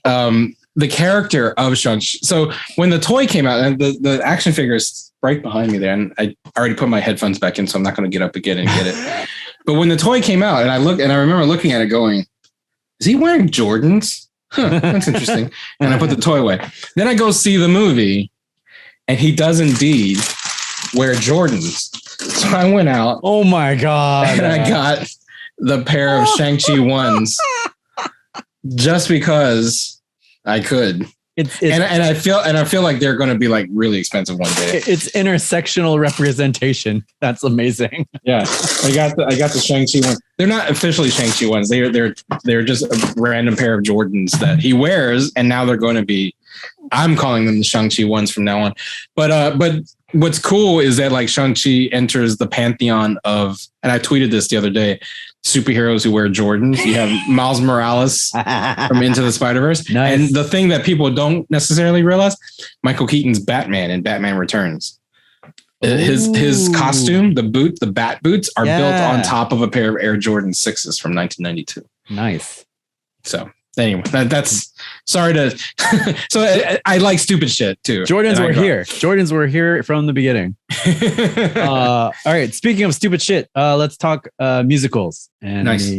the character of Shang-Chi. So when the toy came out, and the action figure is right behind me there, and I already put my headphones back in, so I'm not going to get up again and get it. But when the toy came out, and I remember looking at it going, is he wearing Jordans? Huh, that's interesting. And I put the toy away. Then I go see the movie, and he does indeed wear Jordans. So I went out. Oh my God. And I got the pair of Shang-Chi ones just because I could. And I feel like they're going to be like really expensive one day. It's intersectional representation. That's amazing. Yeah, I got the Shang-Chi one. They're not officially Shang-Chi ones. They're just a random pair of Jordans that he wears, and now they're going to be. I'm calling them the Shang-Chi ones from now on. But what's cool is that like Shang-Chi enters the pantheon of, and I tweeted this the other day, superheroes who wear Jordans. You have Miles Morales from Into the Spider-Verse. Nice. And the thing that people don't necessarily realize, Michael Keaton's Batman in Batman Returns. His costume, the bat boots are built on top of a pair of Air Jordan 6s from 1992. Nice. So anyway, that's sorry to. So I like stupid shit too. Jordans were here from the beginning. All right. Speaking of stupid shit, let's talk musicals. And nice.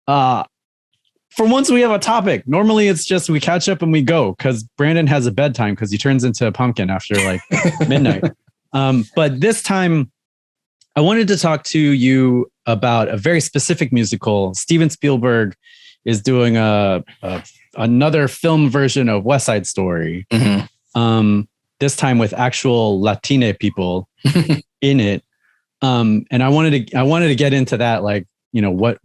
For once, we have a topic. Normally, it's just we catch up and we go because Brandon has a bedtime because he turns into a pumpkin after like midnight. But this time, I wanted to talk to you about a very specific musical. Steven Spielberg is doing another film version of West Side Story. Mm-hmm. This time with actual Latine people in it. And I wanted to get into that. Like, you know, what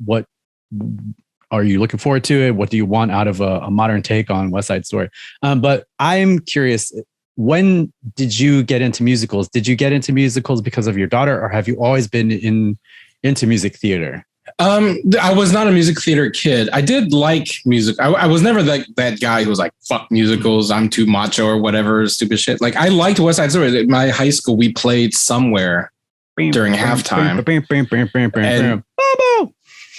are you looking forward to it? What do you want out of a modern take on West Side Story? But I'm curious, when did you get into musicals? Did you get into musicals because of your daughter, or have you always been into music theater? I was not a music theater kid. I did like music. I was never that guy who was like, fuck musicals, I'm too macho or whatever stupid shit. Like, I liked West Side Story. At my high school, we played Somewhere during halftime.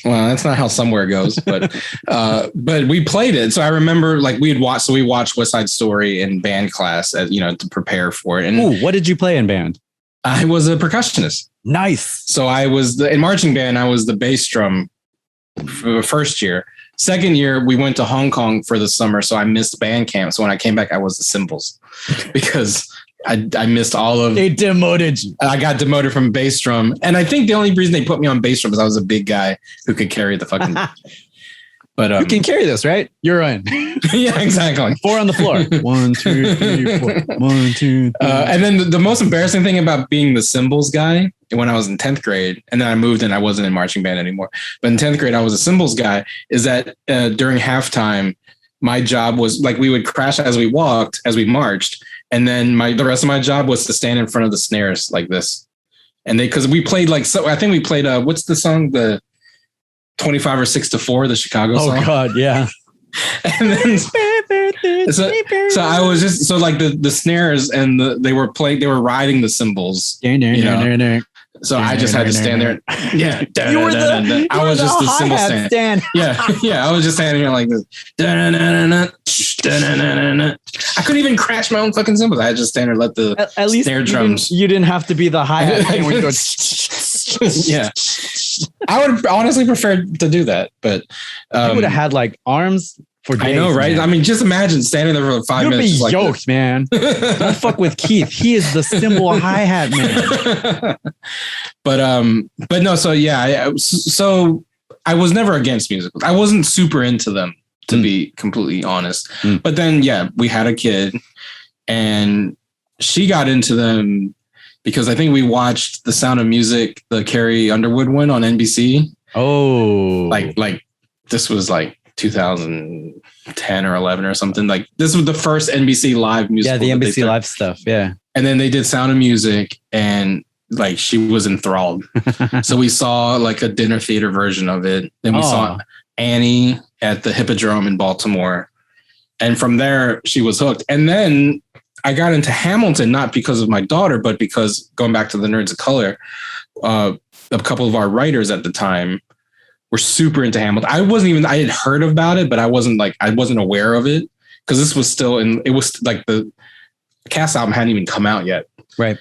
Well, that's not how Somewhere goes, but we played it. So I remember like we watched West Side Story in band class, as, you know, to prepare for it. And ooh, what did you play in band? I was a percussionist. Nice. So I was in marching band. I was the bass drum for the first year. Second year, we went to Hong Kong for the summer. So I missed band camp. So when I came back, I was the cymbals because I missed all of. They demoted you. I got demoted from bass drum. And I think the only reason they put me on bass drum is I was a big guy who could carry the fucking. But you can carry this, right? You're in. Yeah, exactly. 4 on the floor. 1, 2, 3, 4. 1, 2, 3. And then the most embarrassing thing about being the cymbals guy when I was in 10th grade, and then I moved and I wasn't in marching band anymore. But in 10th grade, I was a cymbals guy, is that during halftime, my job was like we would crash as we walked, as we marched. And then the rest of my job was to stand in front of the snares like this. And because we played like, so I think we played, what's the song? The 25 or 6 to 4, the Chicago song. Oh God. Yeah. And then, so I was just, so like the snares and they were riding the cymbals. You know? So I just had to stand there. Yeah. I was just the cymbal stand. Yeah. I was just standing here like this. I couldn't even crash my own fucking cymbals. I had to just stand there and let the at least snare drums. You didn't have to be the hi-hat thing when you go. Yeah. I would honestly prefer to do that, but you would have had like arms for days. I know, right? Man. I mean, just imagine standing there for 5 minutes. You'd be yoked, man. Don't fuck with Keith. He is the cymbal hi-hat man. But no, so yeah, so I was never against musicals. I wasn't super into them, to be completely honest. But then, yeah, we had a kid and she got into them because I think we watched The Sound of Music, the Carrie Underwood one on NBC. Oh, like this was like 2010 or 11 or something. Like this was the first NBC Live musical. Yeah, the NBC Live stuff. Yeah. And then they did Sound of Music and like she was enthralled. So we saw like a dinner theater version of it. Then we saw Annie at the Hippodrome in Baltimore. And from there, she was hooked. And then I got into Hamilton, not because of my daughter, but because going back to the Nerds of Color, a couple of our writers at the time were super into Hamilton. I had heard about it, but I wasn't aware of it because this was still it was like the Cast album hadn't even come out yet. Right.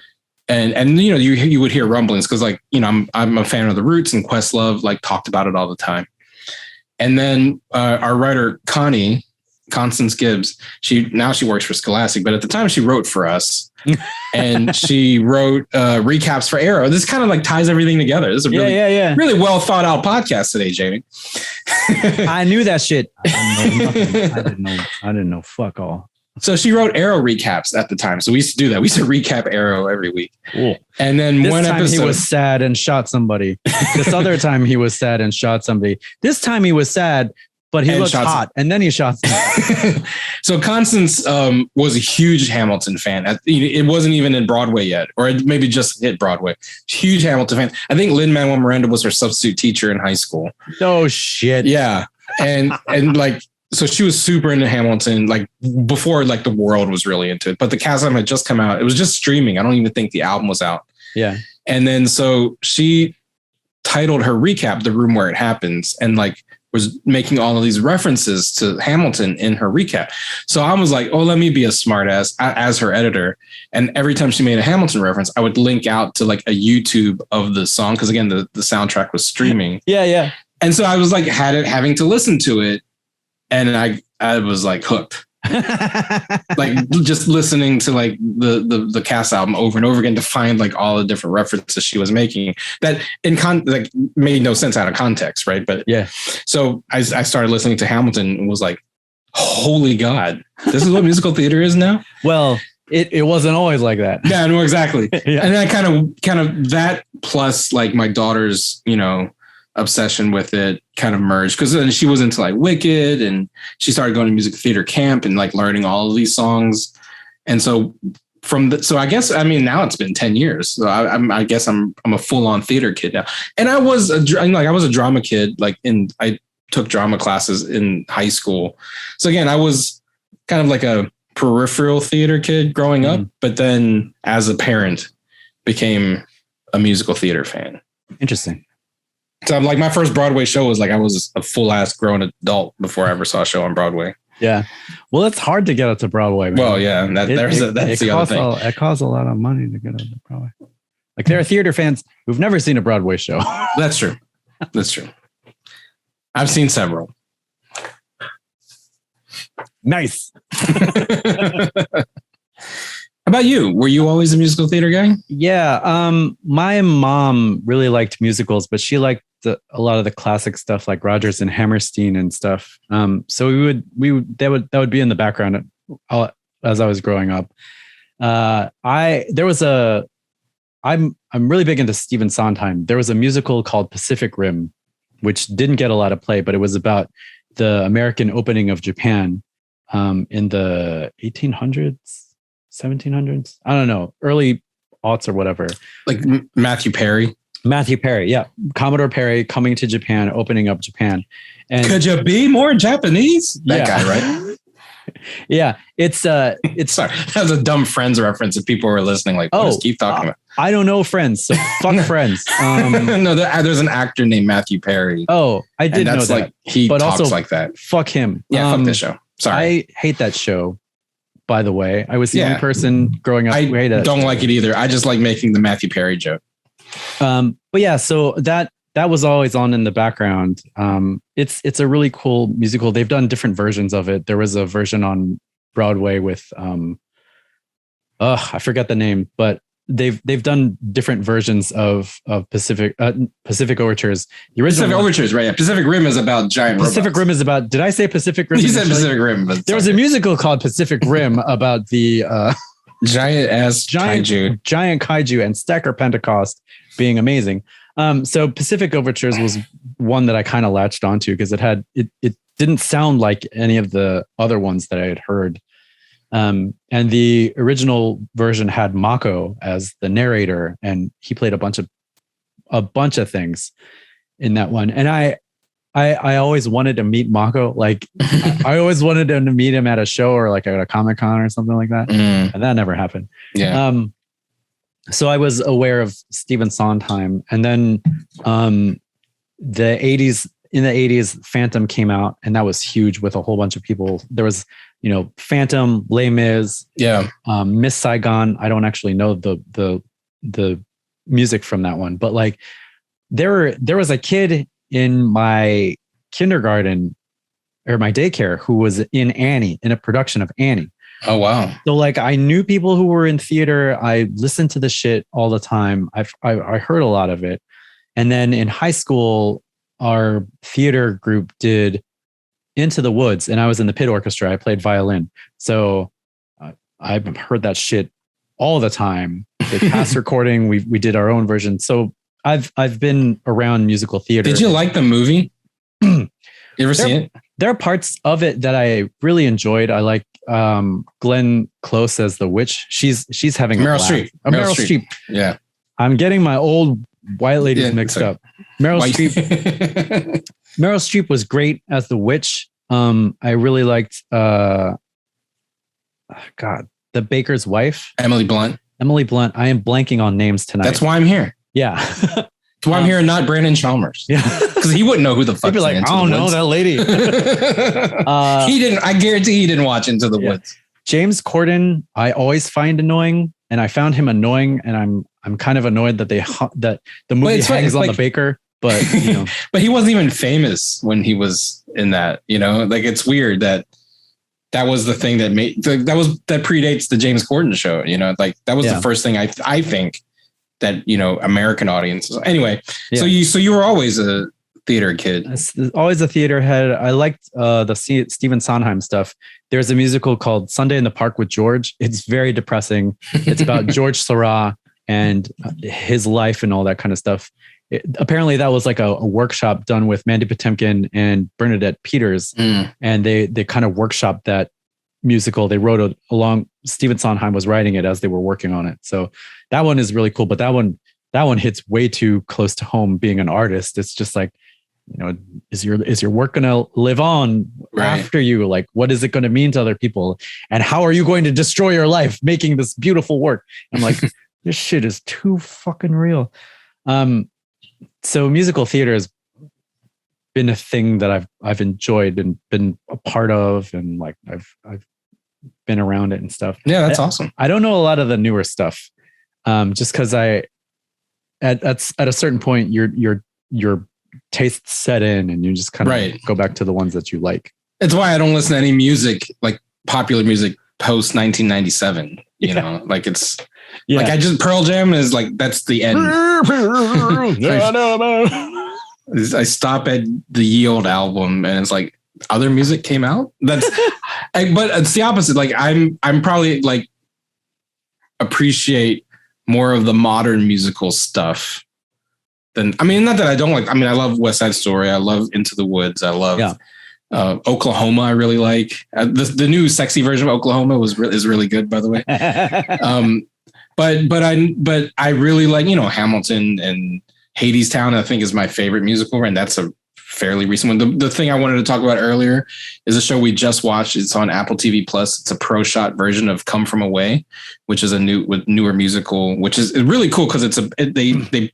And you know, you would hear rumblings because like, you know, I'm a fan of the Roots and Questlove like talked about it all the time. And then our writer, Constance Gibbs, she works for Scholastic, but at the time she wrote for us and she wrote recaps for Arrow. This kind of like ties everything together. This is a really well thought out podcast today, Jamie. I knew that shit. I didn't know fuck all. So she wrote Arrow recaps at the time. So we used to do that. We used to recap Arrow every week. Cool. And then this one time episode, he was sad and shot somebody. This other time he was sad and shot somebody. This time he was sad, but he looked hot, and then he shot somebody. So Constance was a huge Hamilton fan. It wasn't even in Broadway yet, or it maybe just hit Broadway. Huge Hamilton fan. I think Lin-Manuel Miranda was her substitute teacher in high school. Oh shit! Yeah, and like. So she was super into Hamilton, like before like the world was really into it. But the Cast album had just come out. It was just streaming. I don't even think the album was out. Yeah. And then so she titled her recap The Room Where It Happens and like was making all of these references to Hamilton in her recap. So I was like, oh, let me be a smartass as her editor. And every time she made a Hamilton reference, I would link out to like a YouTube of the song. Cause again, the soundtrack was streaming. Yeah. And so I was like, having to listen to it. And I was like hooked. Like just listening to like the Cast album over and over again to find like all the different references she was making that like made no sense out of context, right? But yeah, so I started listening to Hamilton and was like, holy God, this is what musical theater is now. Well, it wasn't always like that. Yeah, no, exactly. Yeah. And then kind of that plus like my daughter's, obsession with it kind of merged because then she was into like Wicked and she started going to music theater camp and like learning all of these songs. And so so I guess, I mean, now it's been 10 years. So I guess I'm a full on theater kid now. And I was a drama kid, I took drama classes in high school. So again, I was kind of like a peripheral theater kid growing up, but then as a parent became a musical theater fan. Interesting. So I'm like, my first Broadway show was like, I was a full ass grown adult before I ever saw a show on Broadway. Yeah. Well, it's hard to get out to Broadway, man. Well, yeah. That's the other thing. It costs a lot of money to get out to Broadway. Like there are theater fans who've never seen a Broadway show. That's true. That's true. I've seen several. Nice. How about you? Were you always a musical theater guy? Yeah. My mom really liked musicals, but she liked a lot of the classic stuff like Rodgers and Hammerstein and stuff. So that would be in the background as I was growing up. I'm really big into Stephen Sondheim. There was a musical called Pacific Rim, which didn't get a lot of play, but it was about the American opening of Japan in the 1800s. 1700s. I don't know, early aughts or whatever. Like Matthew Perry. Yeah, Commodore Perry coming to Japan, opening up Japan. And could you be more Japanese? That guy, right? Yeah, it's sorry. That was a dumb Friends reference. If people were listening, like, what does Keith talking about? I don't know Friends, so fuck Friends. No, there's an actor named Matthew Perry. Oh, I did know that. Like he talks also, like that. Fuck him. Yeah, fuck this show. Sorry, I hate that show. By the way, I was the only person growing up who hated it. I don't like it either. I just like making the Matthew Perry joke. But yeah, so that was always on in the background. It's a really cool musical. They've done different versions of it. There was a version on Broadway with I forget the name, but they've done different versions of Pacific Overtures. The original Pacific Overtures, right? Yeah. Pacific Rim is about giant robots. Pacific Rim is about. Did I say Pacific Rim? You said Pacific Rim, but there was a musical called Pacific Rim about the giant kaiju and Stacker Pentecost being amazing. So Pacific Overtures was one that I kind of latched onto because it didn't sound like any of the other ones that I had heard. And the original version had Mako as the narrator, and he played a bunch of things in that one. And I always wanted to meet Mako. Like I always wanted to meet him at a show or like at a Comic-Con or something like that. And that never happened. Yeah. So I was aware of Stephen Sondheim, and then in the 80s, Phantom came out, and that was huge with a whole bunch of people. There was, Phantom, Les Mis, Miss Saigon. I don't actually know the music from that one, but like there was a kid in my kindergarten or my daycare who was in a production of Annie. Oh, wow. So like I knew people who were in theater. I listened to the shit all the time. I heard a lot of it. And then in high school, our theater group did Into the Woods, and I was in the pit orchestra. I played violin. So I've heard that shit all the time. The cast recording, we did our own version. So I've been around musical theater. Did you like the movie? You ever see it? There are parts of it that I really enjoyed. I like Glenn Close as the witch. She's having Meryl Streep. Meryl Streep. Yeah. I'm getting my old white ladies mixed up. Meryl Streep. Meryl Streep was great as the witch. I really liked the baker's wife. Emily Blunt. I am blanking on names tonight. That's why I'm here. Yeah. That's why I'm here and not Brandon Chalmers. Yeah. Because he wouldn't know who the fuck. He'd be like, I don't know that lady. He didn't. I guarantee he didn't watch Into the Woods. James Corden, I always find annoying, and I found him annoying, and I'm kind of annoyed that the movie hangs on the baker. but but he wasn't even famous when he was in that. Like it's weird that was the thing that that predates the James Corden show. Like that was the first thing I think that American audiences. Anyway, so you were always a theater kid. Always a theater head. I liked the Stephen Sondheim stuff. There's a musical called Sunday in the Park with George. It's very depressing. It's about George Seurat and his life and all that kind of stuff. Apparently that was like a workshop done with Mandy Patinkin and Bernadette Peters. And they kind of workshopped that musical. They wrote it along. Stephen Sondheim was writing it as they were working on it. So that one is really cool, but that one hits way too close to home being an artist. It's just like, is your work going to live on after you? Like, what is it going to mean to other people? And how are you going to destroy your life making this beautiful work? I'm like, this shit is too fucking real. So musical theater has been a thing that I've enjoyed and been a part of, and like I've been around it and stuff. Yeah, that's awesome. I don't know a lot of the newer stuff, just because at a certain point your taste set in, and you just kind of go back to the ones that you like. It's why I don't listen to any music, like popular music post 1997. Like it's like Pearl Jam is like that's the end. I stop at the Ye Old album, and it's like other music came out. But it's the opposite. Like I'm probably like appreciate more of the modern musical stuff than, not that I don't like. I love West Side Story. I love Into the Woods. I love Oklahoma. I really like the new sexy version of Oklahoma is really good, by the way. But I really like Hamilton and Hadestown. I think is my favorite musical, and that's a fairly recent one. The thing I wanted to talk about earlier is a show we just watched. It's on Apple TV Plus. It's a pro shot version of Come From Away, which is a newer musical, which is really cool because they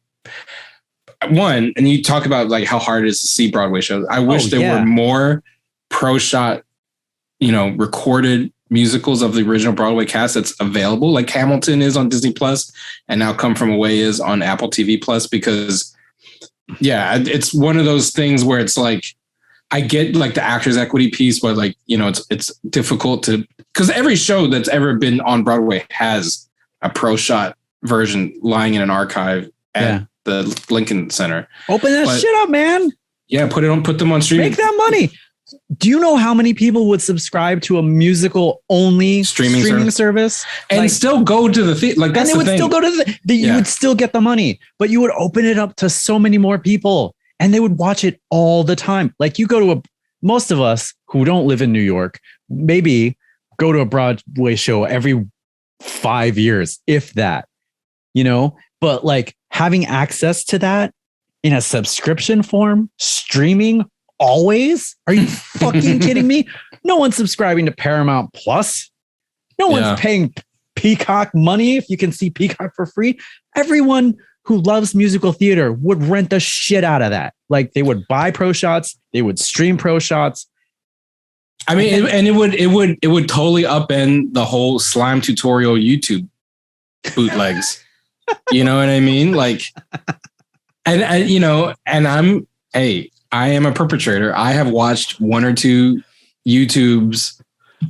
one, and you talk about like how hard it is to see Broadway shows. I wish there were more pro shot, recorded musicals of the original Broadway cast that's available. Like Hamilton is on Disney Plus, and now Come From Away is on Apple TV Plus, because it's one of those things where it's like, I get like the actors equity piece, but like, it's difficult because every show that's ever been on Broadway has a pro shot version lying in an archive at the Lincoln Center. Open that shit up, man. Yeah. Put them on streaming. Make that money. Do you know how many people would subscribe to a musical only streaming service and still go to the theater? Like that's and they would thing. Still go to you would still get the money, but you would open it up to so many more people, and they would watch it all the time. Like you go to most of us who don't live in New York, maybe go to a Broadway show every 5 years, if that, but like having access to that in a subscription form, streaming always? Are you fucking kidding me? No one's subscribing to Paramount Plus. No one's paying Peacock money if you can see Peacock for free. Everyone who loves musical theater would rent the shit out of that. Like they would buy pro shots, they would stream pro shots. It would totally upend the whole slime tutorial YouTube bootlegs. You know what I mean? Like, I am a perpetrator. I have watched one or two YouTubes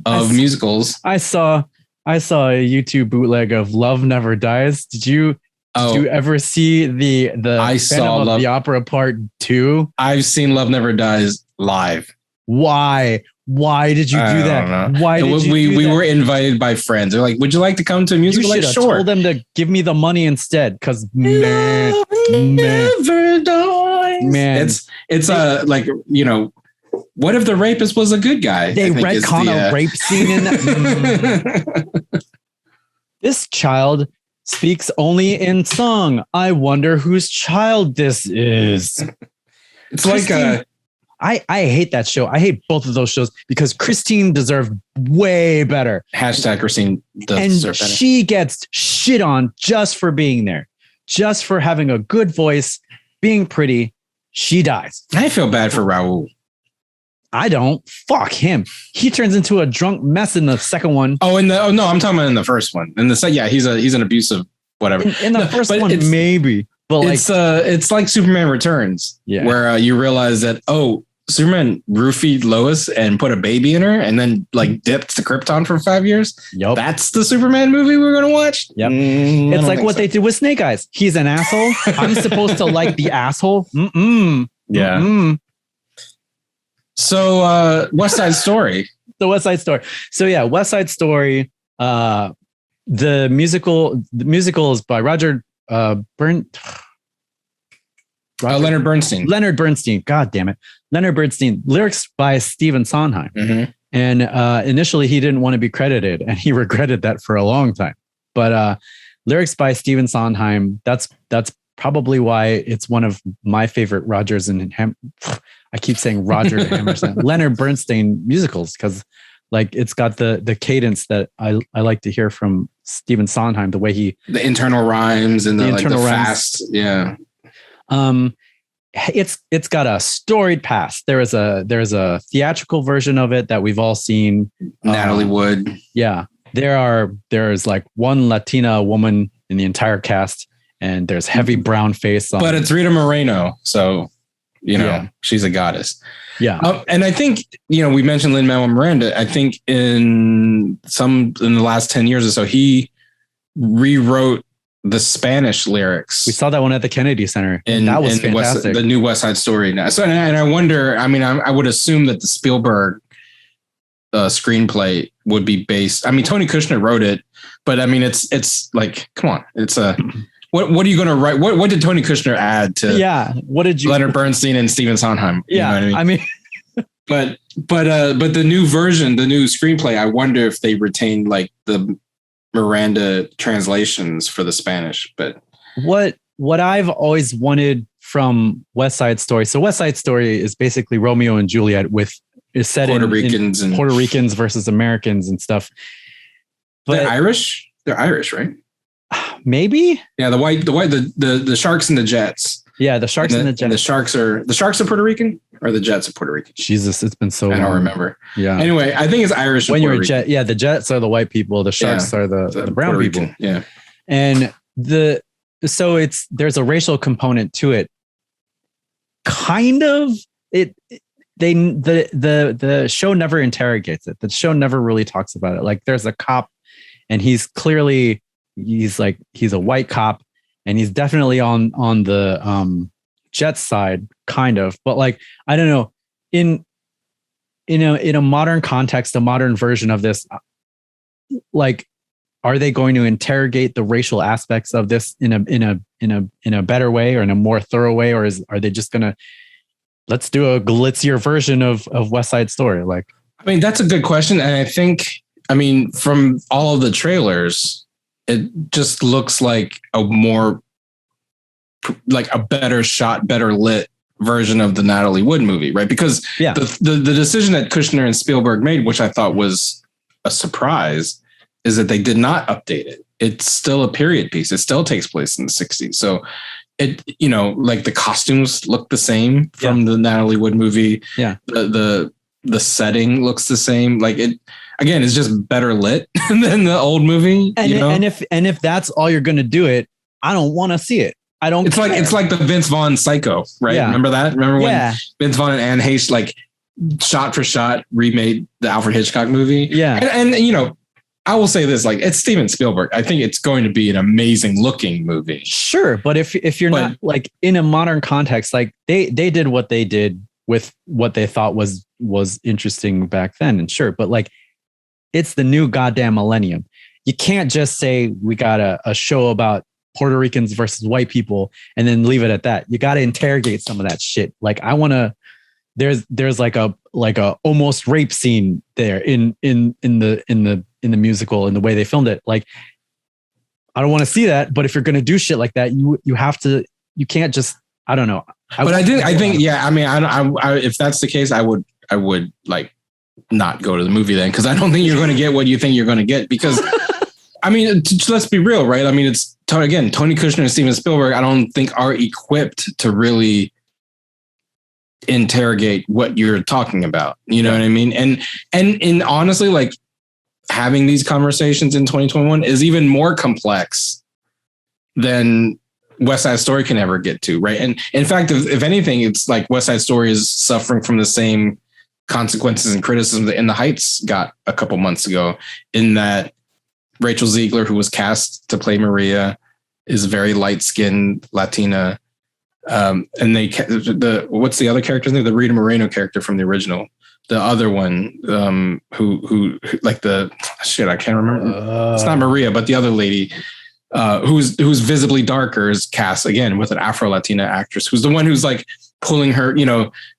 of musicals. I saw a YouTube bootleg of Love Never Dies. Did you ever see the Phantom of the Opera Part 2? I've seen Love Never Dies live. Why? Why did you do that? Why did we were invited by friends. They're like, "Would you like to come to a musical?" You should have told them to give me the money instead. Because man, never dies. Man, it's like what if the rapist was a good guy? They retcon a rape scene in that. This child speaks only in song. I wonder whose child this is. It's Christine, like I hate that show. I hate both of those shows because Christine deserved way better. Hashtag Christine deserves better. She gets shit on just for being there, just for having a good voice, being pretty. She dies. I feel bad for Raul. I don't. Fuck him. He turns into a drunk mess in the second one. No, I'm talking about in the first one. In the second, he's an abusive whatever. In the first one, maybe. But like, it's like Superman Returns, where you realize that Superman roofied Lois and put a baby in her, and then like dipped to Krypton for 5 years. Yep, that's the Superman movie we're gonna watch. Yep, it's like what they did with Snake Eyes. He's an asshole. I'm supposed to like the asshole. Yeah. So West Side Story. The West Side Story. So yeah, West Side Story. The musical is by Leonard Bernstein. Leonard Bernstein. God damn it. Leonard Bernstein. Lyrics by Stephen Sondheim. Mm-hmm. And initially he didn't want to be credited, and he regretted that for a long time. But lyrics by Stephen Sondheim. That's probably why it's one of my favorite Rodgers and I keep saying Roger Hammerstein, Leonard Bernstein musicals, because like it's got the cadence that I like to hear from Stephen Sondheim, the way the internal rhymes and the internal fast. Yeah. It's got a storied past. There's a theatrical version of it that we've all seen. Natalie Wood. Yeah. There's like one Latina woman in the entire cast, and there's heavy brown face on. But it's Rita Moreno, so she's a goddess. Yeah. And I think, we mentioned Lin-Manuel Miranda. I think in the last 10 years or so, he rewrote the Spanish lyrics. We saw that one at the Kennedy Center. And that was fantastic. The new West Side Story. Now. So, and I wonder, I would assume that the Spielberg screenplay would be based. Tony Kushner wrote it, but it's like, come on, it's a, what are you going to write? What did Tony Kushner add to? Yeah. What did you? Leonard Bernstein and Stephen Sondheim. Yeah. You know what but the new version, the new screenplay, I wonder if they retained like the Miranda translations for the Spanish. But what I've always wanted from West Side Story. So West Side Story is basically Romeo and Juliet is set Puerto in Puerto Ricans versus Americans and stuff. But they're Irish. They're Irish, right? Maybe. Yeah, the Sharks and the Jets. Yeah, the Sharks and the Jets. And the Sharks are Puerto Rican, or the Jets are Puerto Rican. Jesus, it's been so long. I don't remember. Yeah. Anyway, I think it's Irish. When you're a Jet, the Jets are the white people. The Sharks are the brown Puerto people. Rican. Yeah. And there's a racial component to it. Kind of. The show never interrogates it. The show never really talks about it. Like there's a cop, and he's a white cop, and he's definitely on the Jets side, kind of. But like, I don't know, in a modern context, a modern version of this, like, are they going to interrogate the racial aspects of this in a better way, or in a more thorough way, or are they just gonna let's do a glitzier version of West Side Story? Like, that's a good question, and I think, from all of the trailers, it just looks like a better shot, better lit version of the Natalie Wood movie, right? Because the decision that Kushner and Spielberg made, which I thought was a surprise, is that they did not update it. It's still a period piece. It still takes place in the 60s. So it, like the costumes look the same from the Natalie Wood movie. Yeah. The setting looks the same. Like it, again, it's just better lit than the old movie. And if that's all you're going to do it, I don't want to see it. I don't. It's like the Vince Vaughn Psycho, right? Yeah. Remember that? Remember when Vince Vaughn and Anne Heche like shot for shot remade the Alfred Hitchcock movie? Yeah. And I will say this, like, it's Steven Spielberg. I think it's going to be an amazing looking movie. Sure, but if you're not like in a modern context, like they did what they did with what they thought was interesting back then, and sure, but like it's the new goddamn millennium. You can't just say we got a show about Puerto Ricans versus white people and then leave it at that. You got to interrogate some of that shit. Like I want to. There's like a almost rape scene there in the musical and the way they filmed it. Like I don't want to see that, but if you're going to do shit like that, you have to. You can't just. I don't know. I think if that's the case, I would like not go to the movie then, because I don't think you're going to get what you think you're going to get. Because let's be real, right? It's Tony Kushner and Steven Spielberg. I don't think are equipped to really interrogate what you're talking about. You know what I mean? And honestly, like having these conversations in 2021 is even more complex than West Side Story can ever get to, right? And in fact, if anything, it's like West Side Story is suffering from the same consequences and criticism that In the Heights got a couple months ago, in that Rachel Ziegler, who was cast to play Maria, is a very light-skinned Latina. And what's the other character's name? The Rita Moreno character from the original. The other one, who like the shit, I can't remember. It's not Maria, but the other lady, who's visibly darker, is cast again with an Afro-Latina actress, who's the one who's like pulling her,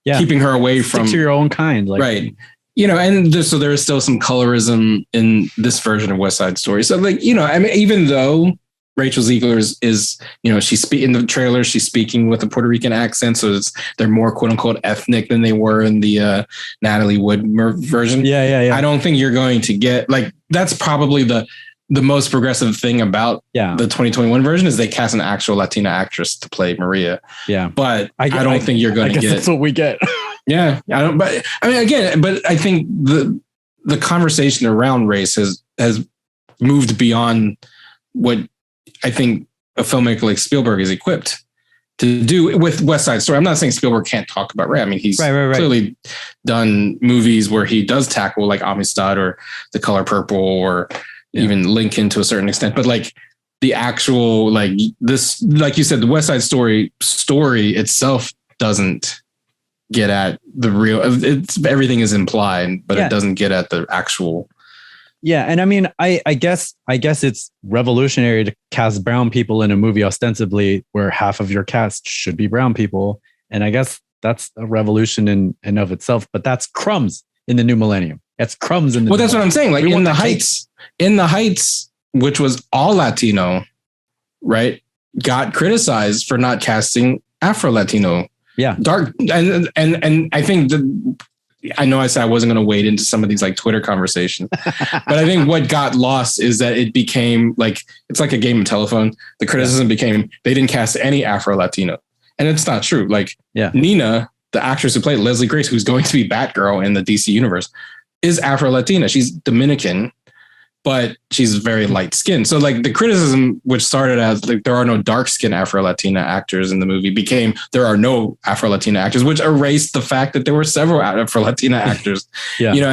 keeping her away from to your own kind, like, right. So there is still some colorism in this version of West Side Story. So like, I mean, even though Rachel Ziegler is in the trailer, she's speaking with a Puerto Rican accent. So they're more quote unquote ethnic than they were in the Natalie Wood version. Yeah. I don't think you're going to get like, that's probably the most progressive thing about the 2021 version is they cast an actual Latina actress to play Maria. Yeah. But I don't think you're going to get. That's what we get. Yeah. But I think the conversation around race has moved beyond what I think a filmmaker like Spielberg is equipped to do with West Side Story. I'm not saying Spielberg can't talk about race. I mean, he's clearly done movies where he does tackle like Amistad or The Color Purple or even Lincoln to a certain extent. But like the actual, like this, like you said, the West Side Story itself doesn't get at the real, everything is implied, but it doesn't get at the actual. Yeah. And I mean, I guess it's revolutionary to cast brown people in a movie ostensibly where half of your cast should be brown people. And I guess that's a revolution in and of itself, but that's crumbs in the new millennium. That's crumbs in the that's what I'm saying. Like In the Heights, which was all Latino, right, got criticized for not casting Afro-Latino. Yeah. Dark. And I think I know I said I wasn't going to wade into some of these like Twitter conversations, but I think what got lost is that it became like, it's like a game of telephone. The criticism became they didn't cast any Afro-Latino. And it's not true. Like Nina, the actress who played Leslie Grace, who's going to be Batgirl in the DC universe, is Afro-Latina. She's Dominican, but she's very light skinned. So like the criticism, which started as like there are no dark skinned Afro-Latina actors in the movie, became there are no Afro-Latina actors, which erased the fact that there were several Afro-Latina actors. And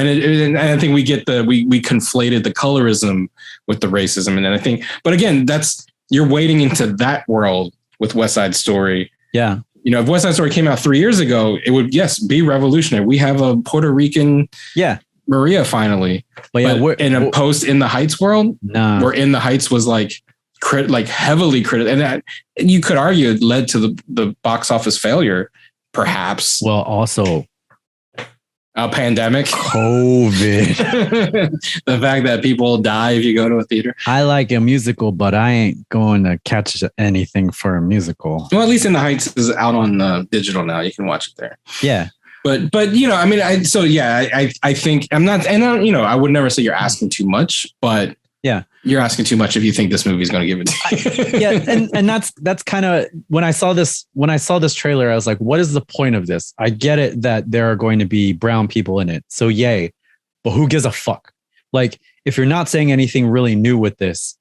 I think we conflated the colorism with the racism. And then I think, but again, you're wading into that world with West Side Story. Yeah. If West Side Story came out 3 years ago, it would, be revolutionary. We have a Puerto Rican Maria finally. But in a post In the Heights world, where In the Heights was like heavily critical, and that you could argue it led to the box office failure, perhaps. Well, also a pandemic, COVID, the fact that people die if you go to a theater. I like a musical, but I ain't going to catch anything for a musical. Well, at least In the Heights is out on digital now. You can watch it there. Yeah. But I mean, I think I'm not, and I would never say you're asking too much, but you're asking too much if you think this movie is going to give it to you. And that's kind of when I saw this trailer, I was like, what is the point of this? I get it that there are going to be brown people in it, so yay, but who gives a fuck? Like, if you're not saying anything really new with this,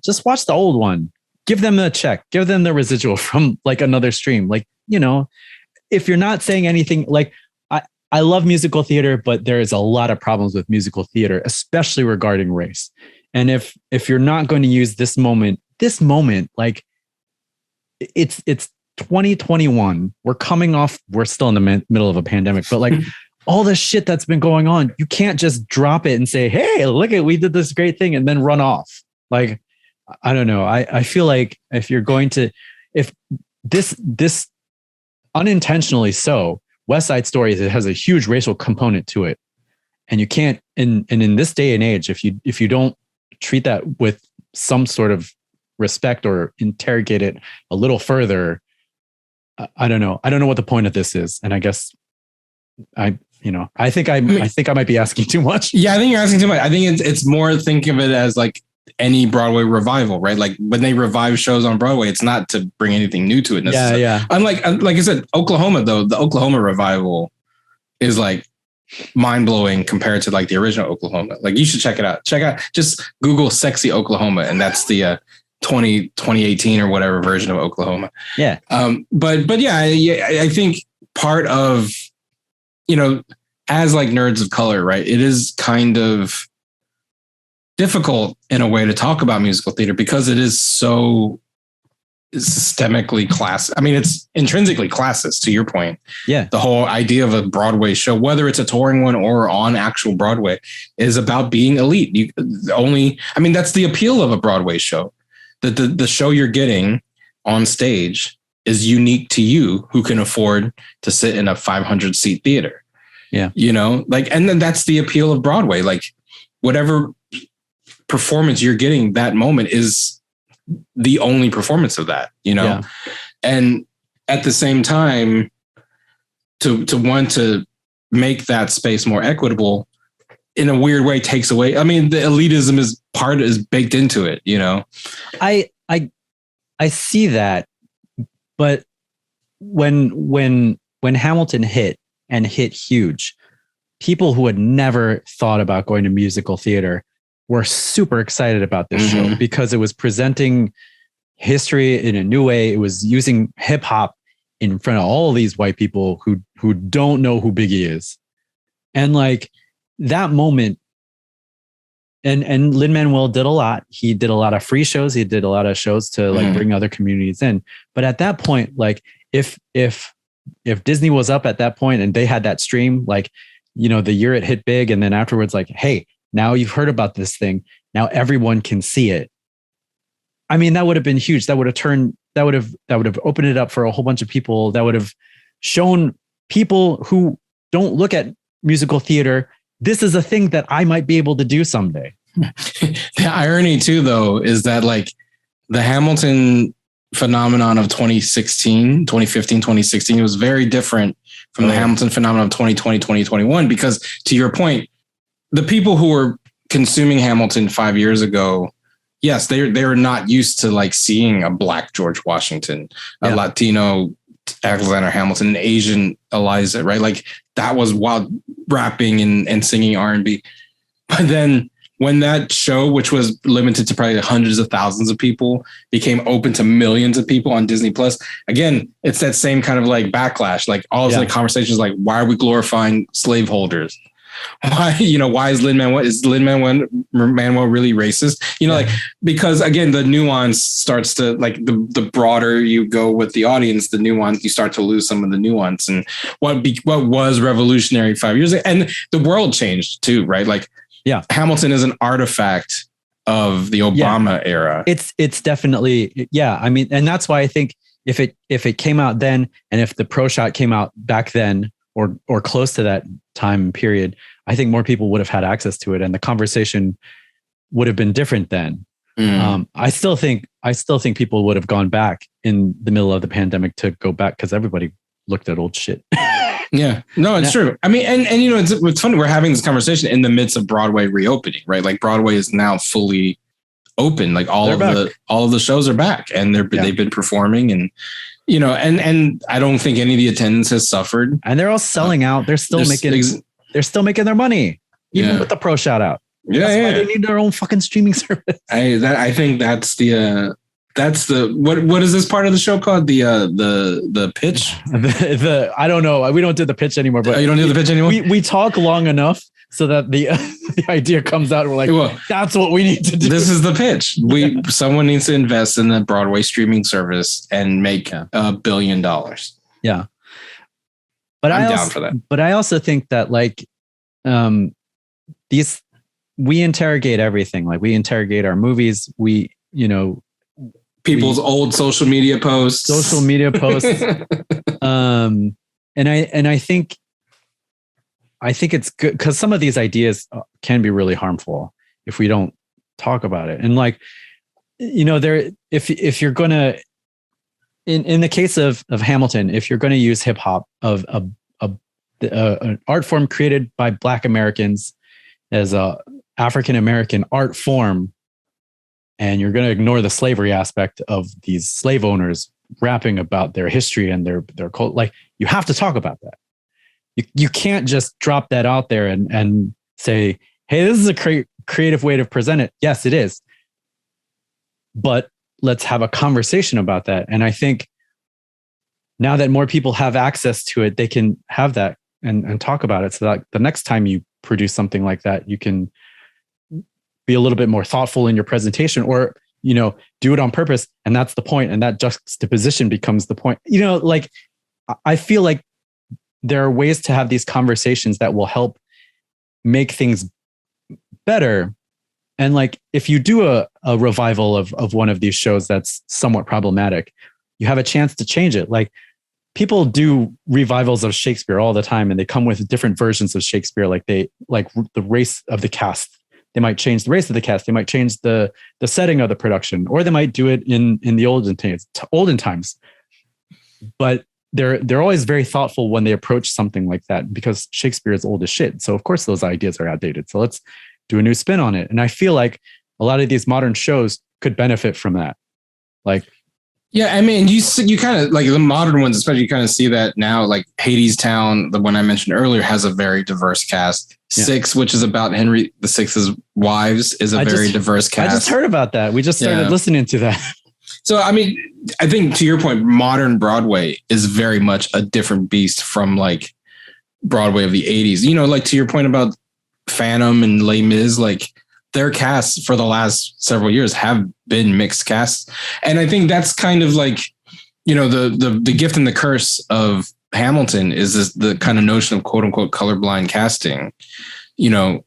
just watch the old one. Give them a check. Give them the residual from like another stream. Like, if you're not saying anything, like I love musical theater, but there is a lot of problems with musical theater, especially regarding race. And if you're not going to use this moment, like it's 2021, we're still in the middle of a pandemic, but like all the shit that's been going on, you can't just drop it and say, hey, we did this great thing and then run off. Like, I don't know. I feel like if this unintentionally so, West Side Story has a huge racial component to it, and you can't. And in this day and age, if you don't treat that with some sort of respect or interrogate it a little further, I don't know. I don't know what the point of this is, and I guess I think I might be asking too much. Yeah, I think you're asking too much. I think it's more, think of it as like any Broadway revival, right? Like when they revive shows on Broadway, it's not to bring anything new to it necessarily. Yeah. Unlike, like I said, Oklahoma, though, the Oklahoma revival is like mind blowing compared to like the original Oklahoma. Like you should check it out. Just Google "sexy Oklahoma," and that's the 2018 or whatever version of Oklahoma. Yeah. But yeah, I think part of, as like nerds of color, right, it is kind of difficult in a way to talk about musical theater because it is so systemically class. I mean, it's intrinsically classist, to your point. Yeah. The whole idea of a Broadway show, whether it's a touring one or on actual Broadway, is about being elite. That's the appeal of a Broadway show. That the show you're getting on stage is unique to you, who can afford to sit in a 500 seat theater. Yeah. And then that's the appeal of Broadway. Like, whatever performance you're getting that moment is the only performance of that, Yeah. And at the same time, to want to make that space more equitable in a weird way takes away. I mean, the elitism is baked into it, I see that, but when Hamilton hit huge, people who had never thought about going to musical theater were super excited about this show because it was presenting history in a new way. It was using hip hop in front of all of these white people who don't know who Biggie is. And like that moment, and Lin-Manuel did a lot. He did a lot of free shows. He did a lot of shows to like bring other communities in. But at that point, like if Disney was up at that point and they had that stream, like, the year it hit big, and then afterwards, like, hey, now you've heard about this thing. Now everyone can see it. I mean, that would have been huge. That would have opened it up for a whole bunch of people. That would have shown people who don't look at musical theater, this is a thing that I might be able to do someday. The irony too, though, is that like the Hamilton phenomenon of 2015, 2016 was very different from the Hamilton phenomenon of 2020, 2021, because to your point, the people who were consuming Hamilton 5 years ago, yes, they were not used to like seeing a Black George Washington, a Latino Alexander Hamilton, an Asian Eliza, right? Like that was wild rapping and singing R&B. But then when that show, which was limited to probably hundreds of thousands of people, became open to millions of people on Disney Plus, again, it's that same kind of like backlash, like all of the conversations, like, why are we glorifying slaveholders? Why is Lin-Manuel really racist? Like, because again, the nuance starts to like the broader you go with the audience, the nuance, you start to lose some of the nuance and what was revolutionary 5 years ago. And the world changed too, right? Like, Hamilton is an artifact of the Obama era. It's definitely, I mean, and that's why I think if it came out then, and if the Pro Shot came out back then or close to that time period, I think more people would have had access to it, and the conversation would have been different then. I still think people would have gone back in the middle of the pandemic to go back because everybody looked at old shit. Yeah, no, it's true. I mean, and it's funny. We're having this conversation in the midst of Broadway reopening, right? Like Broadway is now fully open. Like all of the shows are back, and they've been performing, and and I don't think any of the attendance has suffered. And they're all selling out. They're still making their money, even with the Pro Shout out. That's why they need their own fucking streaming service. I think that's the what is this part of the show called? The pitch? I don't know. We don't do the pitch anymore. But you don't do the pitch anymore. We talk long enough so that the idea comes out. And we're like, that's what we need to do. This is the pitch. Someone needs to invest in the Broadway streaming service and make $1 billion. Yeah. But I'm down for that. But I also think that like we interrogate everything. Like we interrogate our movies. People's old social media posts. And I think it's good because some of these ideas can be really harmful if we don't talk about it. And like, if you're going to, in the case of Hamilton, if you're going to use hip hop of an art form created by Black Americans as a African American art form, and you're going to ignore the slavery aspect of these slave owners rapping about their history and their cult, like you have to talk about that. You can't just drop that out there and say, hey, this is a creative way to present it. Yes, it is. But let's have a conversation about that. And I think now that more people have access to it, they can have that and talk about it. So that the next time you produce something like that, you can be a little bit more thoughtful in your presentation, or, you know, do it on purpose. And that's the point. And that juxtaposition becomes the point. You know, like, I feel like there are ways to have these conversations that will help make things better. And like, if you do a revival of one of these shows that's somewhat problematic, you have a chance to change it. Like, people do revivals of Shakespeare all the time, and they come with different versions of Shakespeare. Like the race of the cast. They might change the race of the cast. They might change the setting of the production, or they might do it in the olden times. But they're always very thoughtful when they approach something like that, because Shakespeare is old as shit. So of course those ideas are outdated. So let's do a new spin on it. And I feel like a lot of these modern shows could benefit from that. Like, yeah, I mean, you kind of like the modern ones, especially, you kind of see that now. Like Hades Town, the one I mentioned earlier, has a very diverse cast. Yeah. Six, which is about Henry VI's wives, is a very diverse cast. I just heard about that. We just started listening to that. So, I mean, I think to your point, modern Broadway is very much a different beast from like Broadway of the 80s. You know, like to your point about Phantom and Les Mis, like their casts for the last several years have been mixed casts. And I think that's kind of like, you know, the gift and the curse of Hamilton is this, the kind of notion of quote unquote colorblind casting. You know,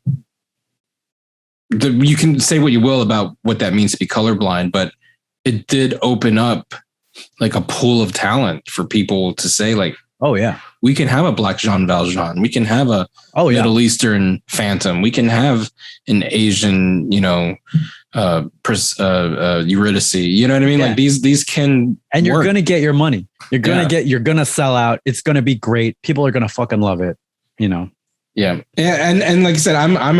you can say what you will about what that means to be colorblind, but it did open up like a pool of talent for people to say like, oh yeah, we can have a Black Jean Valjean. We can have a Middle Eastern Phantom. We can have an Asian, you know, Eurydice. You know what I mean? Yeah. Like these can, and you're going to get your money. You're going to sell out. It's going to be great. People are going to fucking love it, you know? Yeah. And like I said, I'm now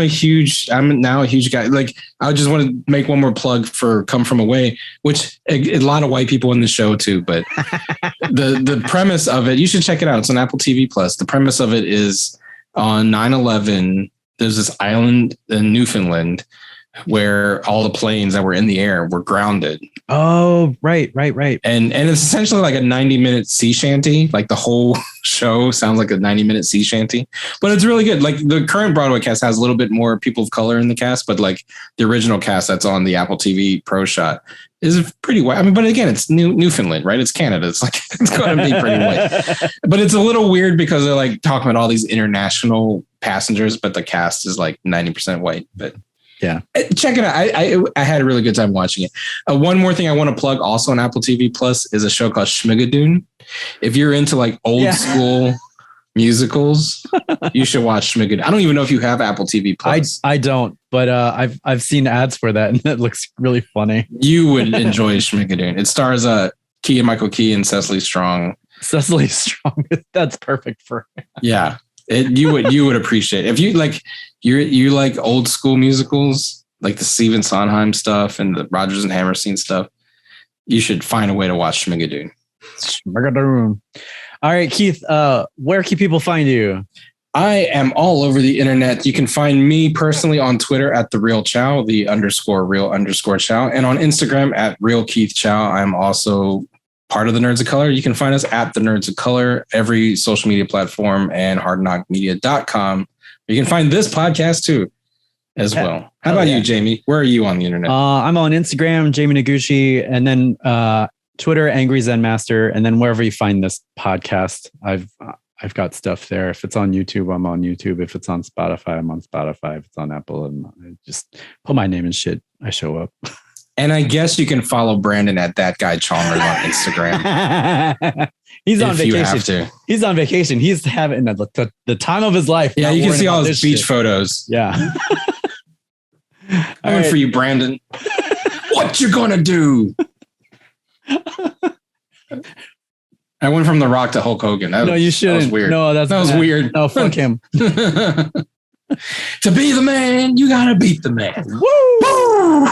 a huge guy. Like, I just want to make one more plug for Come From Away, which a lot of white people in the show too, but the premise of it, you should check it out. It's on Apple TV Plus. The premise of it is on 9/11, there's this island in Newfoundland where all the planes that were in the air were grounded. Oh, right. And it's essentially like a 90-minute sea shanty. Like the whole show sounds like a 90-minute sea shanty, but it's really good. Like the current Broadway cast has a little bit more people of color in the cast, but like the original cast that's on the Apple TV Pro shot is pretty white. I mean, but again, it's Newfoundland, right? It's Canada. It's like, it's going to be pretty white, but it's a little weird because they're like talking about all these international passengers, but the cast is like 90% white. But yeah, check it out. I had a really good time watching it. One more thing I want to plug also on Apple TV Plus is a show called Schmigadoon. If you're into like old school musicals, you should watch Schmigadoon. I don't even know if you have Apple TV Plus. I don't, but I've seen ads for that, and it looks really funny. You would enjoy Schmigadoon. It stars Keegan-Michael Key and Cecily Strong. Cecily Strong, that's perfect for her. Yeah. You would appreciate it. If you like you like old school musicals, like the Stephen Sondheim stuff and the Rodgers and Hammerstein stuff, you should find a way to watch Schmigadoon. All right, Keith, where can people find you? I am all over the internet. You can find me personally on Twitter at the real Chow, the _real_ Chow, and on Instagram at real Keith Chow. I'm also part of the Nerds of Color. You can find us at the Nerds of Color, every social media platform, and hardknockmedia.com. You can find this podcast too, as well. How about you, Jamie? Where are you on the internet? I'm on Instagram, Jamie Noguchi, and then Twitter, Angry Zen Master, and then wherever you find this podcast, I've got stuff there. If it's on YouTube, I'm on YouTube. If it's on Spotify, I'm on Spotify. If it's on Apple, and I just put my name and shit, I show up. And I guess you can follow Brandon at That Guy Chalmers on Instagram. He's on vacation. You have to. He's on vacation. He's having the time of his life. Yeah, you can see all his beach photos. Yeah. Coming for you, Brandon. What you gonna do? I went from The Rock to Hulk Hogan. You shouldn't. That was weird. No, that was weird. No, fuck him. To be the man, you gotta beat the man. Woo!